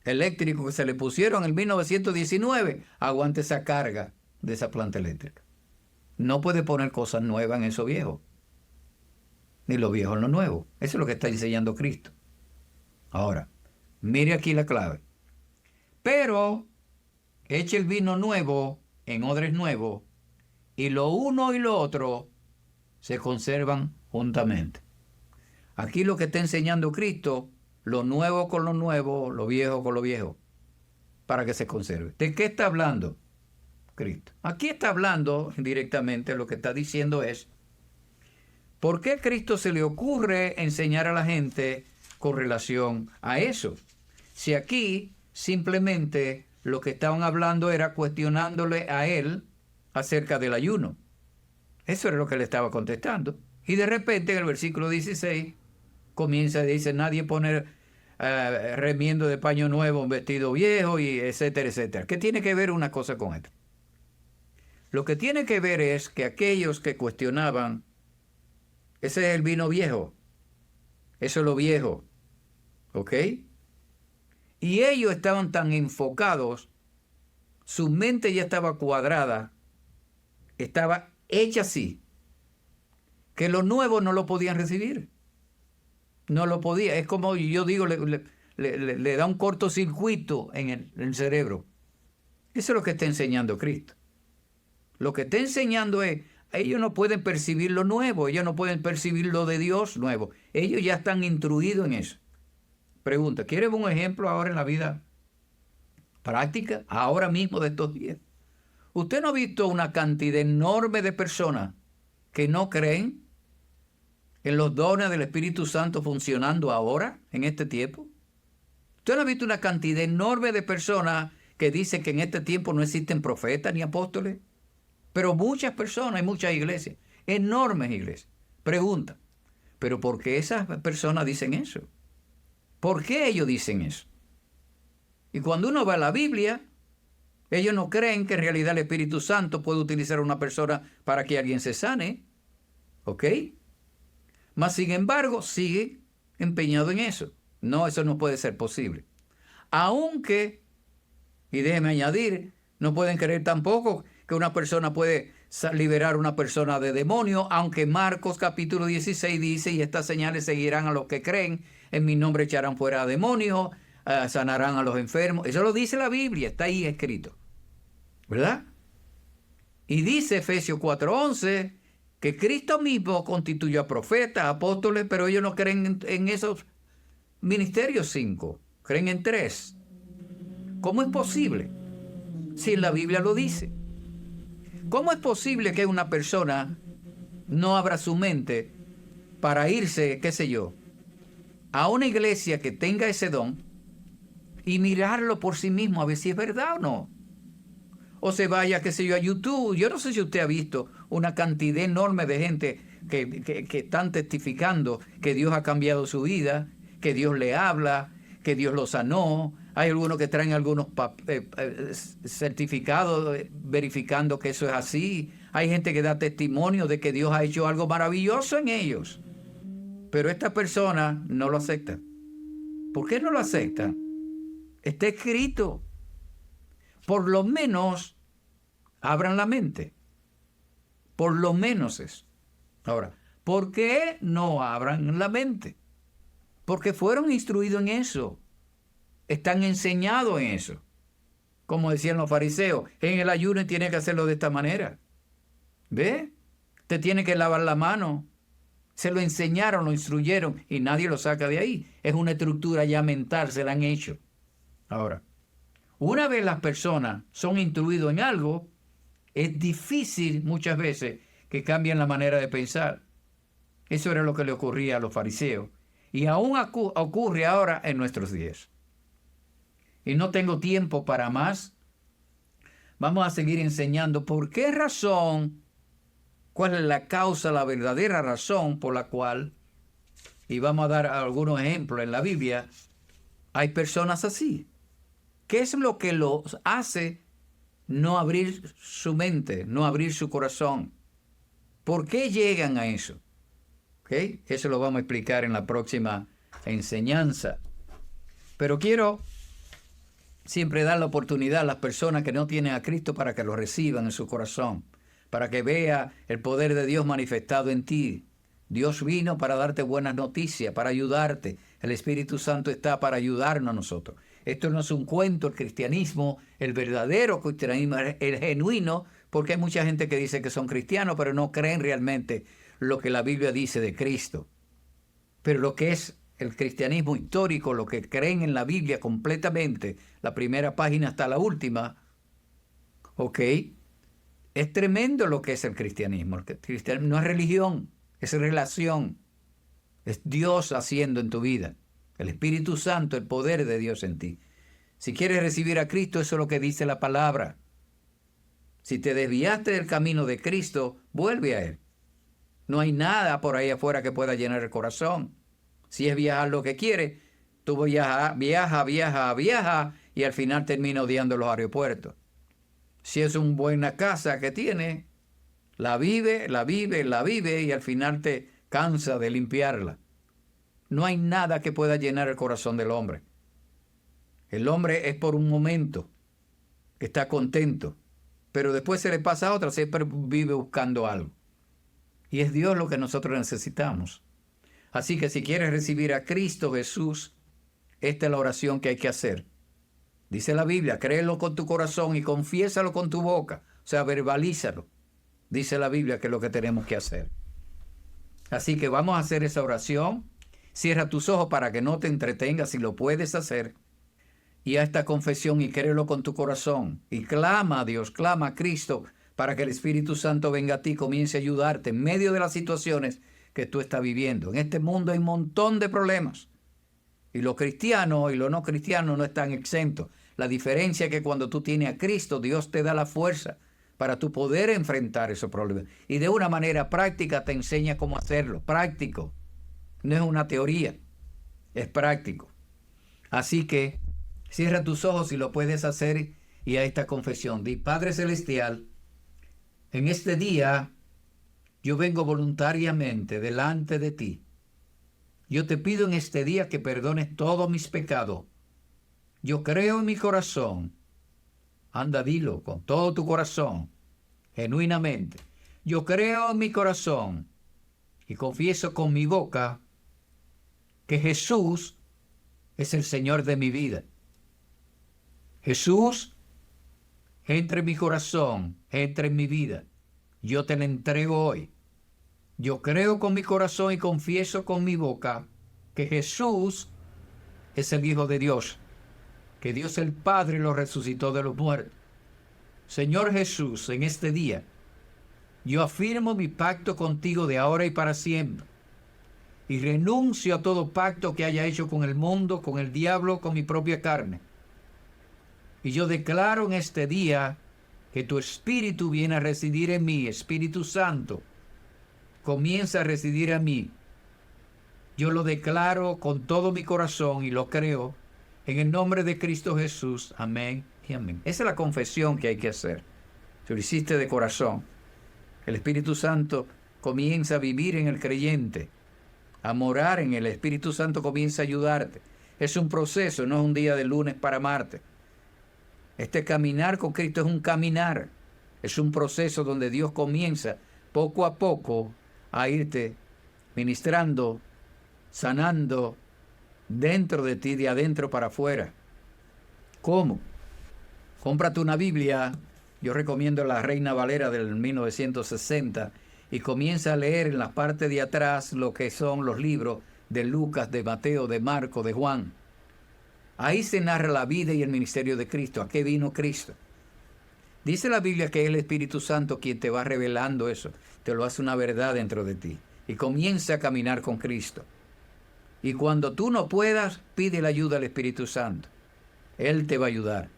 eléctricos que se le pusieron en 1919 aguante esa carga de esa planta eléctrica. No puede poner cosas nuevas en eso viejo, ni lo viejo en lo nuevo. Eso es lo que está enseñando Cristo. Ahora, mire aquí la clave. Pero eche el vino nuevo en odres nuevos y lo uno y lo otro se conservan juntamente. Aquí lo que está enseñando Cristo, lo nuevo con lo nuevo, lo viejo con lo viejo, para que se conserve. ¿De qué está hablando Cristo? Aquí está hablando directamente, lo que está diciendo es, ¿por qué a Cristo se le ocurre enseñar a la gente con relación a eso? Si aquí simplemente lo que estaban hablando era cuestionándole a él acerca del ayuno. Eso era lo que le estaba contestando. Y de repente en el versículo 16 comienza y dice, nadie pone remiendo de paño nuevo, un vestido viejo, y etcétera, etcétera. ¿Qué tiene que ver una cosa con esto? Lo que tiene que ver es que aquellos que cuestionaban Ese es el vino viejo. Eso es lo viejo. ¿Ok? Y ellos estaban tan enfocados, su mente ya estaba cuadrada, estaba hecha así, que lo nuevo no lo podían recibir. No lo podía. Es como yo digo, le da un cortocircuito en el cerebro. Eso es lo que está enseñando Cristo. Lo que está enseñando es, ellos no pueden percibir lo nuevo, ellos no pueden percibir lo de Dios nuevo. Ellos ya están instruidos en eso. Pregunta, ¿quieres un ejemplo ahora en la vida práctica, ahora mismo de estos días? ¿Usted no ha visto una cantidad enorme de personas que no creen en los dones del Espíritu Santo funcionando ahora, en este tiempo? ¿Usted no ha visto una cantidad enorme de personas que dicen que en este tiempo no existen profetas ni apóstoles? Pero muchas personas, hay muchas iglesias, enormes iglesias. Pregunta, ¿pero por qué esas personas dicen eso? ¿Por qué ellos dicen eso? Y cuando uno va a la Biblia, ellos no creen que en realidad el Espíritu Santo puede utilizar a una persona para que alguien se sane. ¿Ok? Mas sin embargo, sigue empeñado en eso. No, eso no puede ser posible. Aunque, y déjeme añadir, no pueden creer tampoco que una persona puede liberar a una persona de demonio, aunque Marcos capítulo 16 dice, y estas señales seguirán a los que creen, en mi nombre echarán fuera a demonios, sanarán a los enfermos. Eso lo dice la Biblia, está ahí escrito, ¿verdad? Y dice Efesios 4:11 que Cristo mismo constituyó a profetas, apóstoles, pero ellos no creen en esos ministerios 5, creen en 3. ¿Cómo es posible? Si la Biblia lo dice. ¿Cómo es posible que una persona no abra su mente para irse, qué sé yo, a una iglesia que tenga ese don y mirarlo por sí mismo a ver si es verdad o no? O se vaya, qué sé yo, a YouTube. Yo no sé si usted ha visto una cantidad enorme de gente que están testificando que Dios ha cambiado su vida, que Dios le habla, que Dios lo sanó. Hay algunos que traen algunos certificados verificando que eso es así. Hay gente que da testimonio de que Dios ha hecho algo maravilloso en ellos. Pero esta persona no lo acepta. ¿Por qué no lo acepta? Está escrito. Por lo menos abran la mente. Por lo menos eso. Ahora, ¿por qué no abran la mente? Porque fueron instruidos en eso. Están enseñados en eso. Como decían los fariseos, en el ayuno tiene que hacerlo de esta manera. ¿Ve? Te tiene que lavar la mano. Se lo enseñaron, lo instruyeron y nadie lo saca de ahí. Es una estructura ya mental, se la han hecho. Ahora, una vez las personas son instruidos en algo, es difícil muchas veces que cambien la manera de pensar. Eso era lo que le ocurría a los fariseos. Y aún ocurre ahora en nuestros días. Y no tengo tiempo para más. Vamos a seguir enseñando por qué razón, cuál es la causa, la verdadera razón por la cual, y vamos a dar algunos ejemplos en la Biblia, hay personas así. ¿Qué es lo que los hace no abrir su mente, no abrir su corazón? ¿Por qué llegan a eso? ¿Okay? Eso lo vamos a explicar en la próxima enseñanza. Pero quiero siempre dar la oportunidad a las personas que no tienen a Cristo para que lo reciban en su corazón, para que vea el poder de Dios manifestado en ti. Dios vino para darte buenas noticias, para ayudarte. El Espíritu Santo está para ayudarnos a nosotros. Esto no es un cuento, el cristianismo, el verdadero cristianismo, el genuino, porque hay mucha gente que dice que son cristianos, pero no creen realmente lo que la Biblia dice de Cristo. Pero lo que es el cristianismo histórico, lo que creen en la Biblia completamente, la primera página hasta la última, ¿ok? Es tremendo lo que es el cristianismo. El cristianismo no es religión, es relación. Es Dios haciendo en tu vida. El Espíritu Santo, el poder de Dios en ti. Si quieres recibir a Cristo, eso es lo que dice la palabra. Si te desviaste del camino de Cristo, vuelve a Él. No hay nada por ahí afuera que pueda llenar el corazón. Si es viajar lo que quieres, tú viaja, y al final termina odiando los aeropuertos. Si es una buena casa que tiene, la vive y al final te cansa de limpiarla. No hay nada que pueda llenar el corazón del hombre. El hombre es por un momento que está contento, pero después se le pasa a otra, siempre vive buscando algo. Y es Dios lo que nosotros necesitamos. Así que si quieres recibir a Cristo Jesús, esta es la oración que hay que hacer. Dice la Biblia, créelo con tu corazón y confiésalo con tu boca. O sea, verbalízalo. Dice la Biblia que es lo que tenemos que hacer. Así que vamos a hacer esa oración. Cierra tus ojos para que no te entretengas si lo puedes hacer. Y a esta confesión y créelo con tu corazón. Y clama a Dios, clama a Cristo para que el Espíritu Santo venga a ti y comience a ayudarte en medio de las situaciones que tú estás viviendo. En este mundo hay un montón de problemas. Y los cristianos y los no cristianos no están exentos. La diferencia es que cuando tú tienes a Cristo, Dios te da la fuerza para tú poder enfrentar esos problemas. Y de una manera práctica te enseña cómo hacerlo. Práctico. No es una teoría. Es práctico. Así que cierra tus ojos si lo puedes hacer y a esta confesión. Di, Padre Celestial, en este día yo vengo voluntariamente delante de ti. Yo te pido en este día que perdones todos mis pecados. Yo creo en mi corazón. Anda, dilo con todo tu corazón, genuinamente. Yo creo en mi corazón y confieso con mi boca que Jesús es el Señor de mi vida. Jesús, entra en mi corazón, entra en mi vida. Yo te la entrego hoy. Yo creo con mi corazón y confieso con mi boca que Jesús es el Hijo de Dios, que Dios el Padre lo resucitó de los muertos. Señor Jesús, en este día, yo afirmo mi pacto contigo de ahora y para siempre, y renuncio a todo pacto que haya hecho con el mundo, con el diablo, con mi propia carne. Y yo declaro en este día que tu Espíritu viene a residir en mí, Espíritu Santo, comienza a residir en mí. Yo lo declaro con todo mi corazón y lo creo en el nombre de Cristo Jesús. Amén y amén. Esa es la confesión que hay que hacer. Si lo hiciste de corazón, el Espíritu Santo comienza a vivir en el creyente, a morar en el Espíritu Santo comienza a ayudarte. Es un proceso, no es un día de lunes para martes. Este caminar con Cristo es un caminar. Es un proceso donde Dios comienza poco a poco a irte ministrando, sanando dentro de ti, de adentro para afuera. ¿Cómo? Cómprate una Biblia. Yo recomiendo la Reina Valera del 1960 y comienza a leer en la parte de atrás lo que son los libros de Lucas, de Mateo, de Marco, de Juan. Ahí se narra la vida y el ministerio de Cristo. ¿A qué vino Cristo? Dice la Biblia que es el Espíritu Santo quien te va revelando eso. Te lo hace una verdad dentro de ti. Y comienza a caminar con Cristo. Y cuando tú no puedas, pide la ayuda al Espíritu Santo. Él te va a ayudar.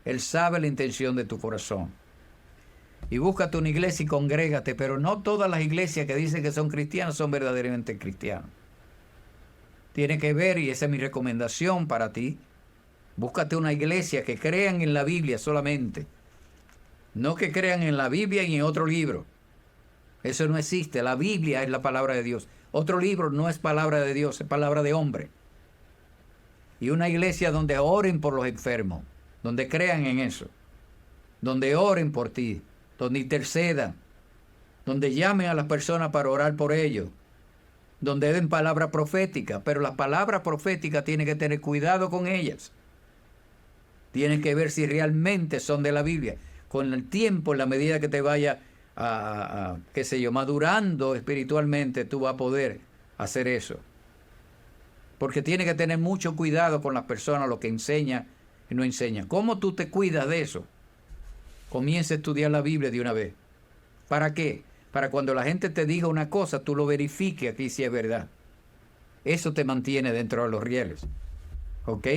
Él sabe la intención de tu corazón. Y búscate una iglesia y congrégate, pero no todas las iglesias que dicen que son cristianas son verdaderamente cristianas. Tiene que ver, y esa es mi recomendación para ti, búscate una iglesia que crean en la Biblia solamente. No que crean en la Biblia y en otro libro. Eso no existe. La Biblia es la palabra de Dios. Otro libro no es palabra de Dios, es palabra de hombre. Y una iglesia donde oren por los enfermos, donde crean en eso, donde oren por ti, donde intercedan, donde llamen a las personas para orar por ellos, donde den palabra profética, pero las palabras proféticas tienen que tener cuidado con ellas. Tienen que ver si realmente son de la Biblia. Con el tiempo, en la medida que te vaya qué sé yo, madurando espiritualmente, tú vas a poder hacer eso. Porque tienes que tener mucho cuidado con las personas, lo que enseña y no enseña. ¿Cómo tú te cuidas de eso? Comienza a estudiar la Biblia de una vez. ¿Para qué? Para cuando la gente te diga una cosa, tú lo verifiques aquí si es verdad. Eso te mantiene dentro de los rieles. ¿Ok?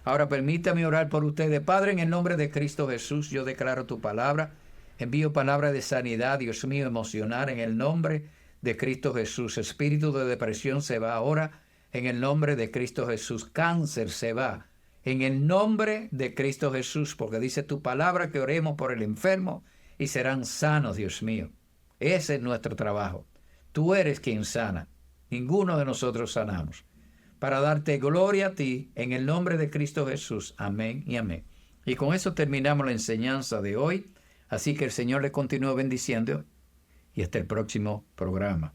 Ahora permítame orar por ustedes. Padre, en el nombre de Cristo Jesús, yo declaro tu palabra. Envío palabra de sanidad, Dios mío, emocional, en el nombre de Cristo Jesús. Espíritu de depresión se va ahora, en el nombre de Cristo Jesús. Cáncer se va, en el nombre de Cristo Jesús, porque dice tu palabra que oremos por el enfermo y serán sanos, Dios mío. Ese es nuestro trabajo. Tú eres quien sana. ninguno de nosotros sanamos. Para darte gloria a ti, en el nombre de Cristo Jesús. Amén y amén. Y con eso terminamos la enseñanza de hoy. Así que el Señor le continúe bendiciendo y hasta el próximo programa.